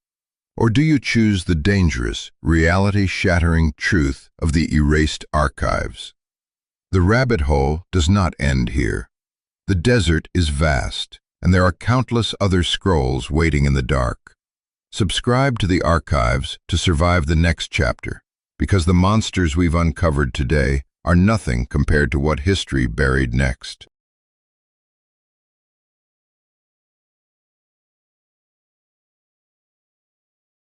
[SPEAKER 1] Or do you choose the dangerous, reality-shattering truth of the erased archives? The rabbit hole does not end here. The desert is vast, and there are countless other scrolls waiting in the dark. Subscribe to the archives to survive the next chapter, because the monsters we've uncovered today are nothing compared to what history buried next.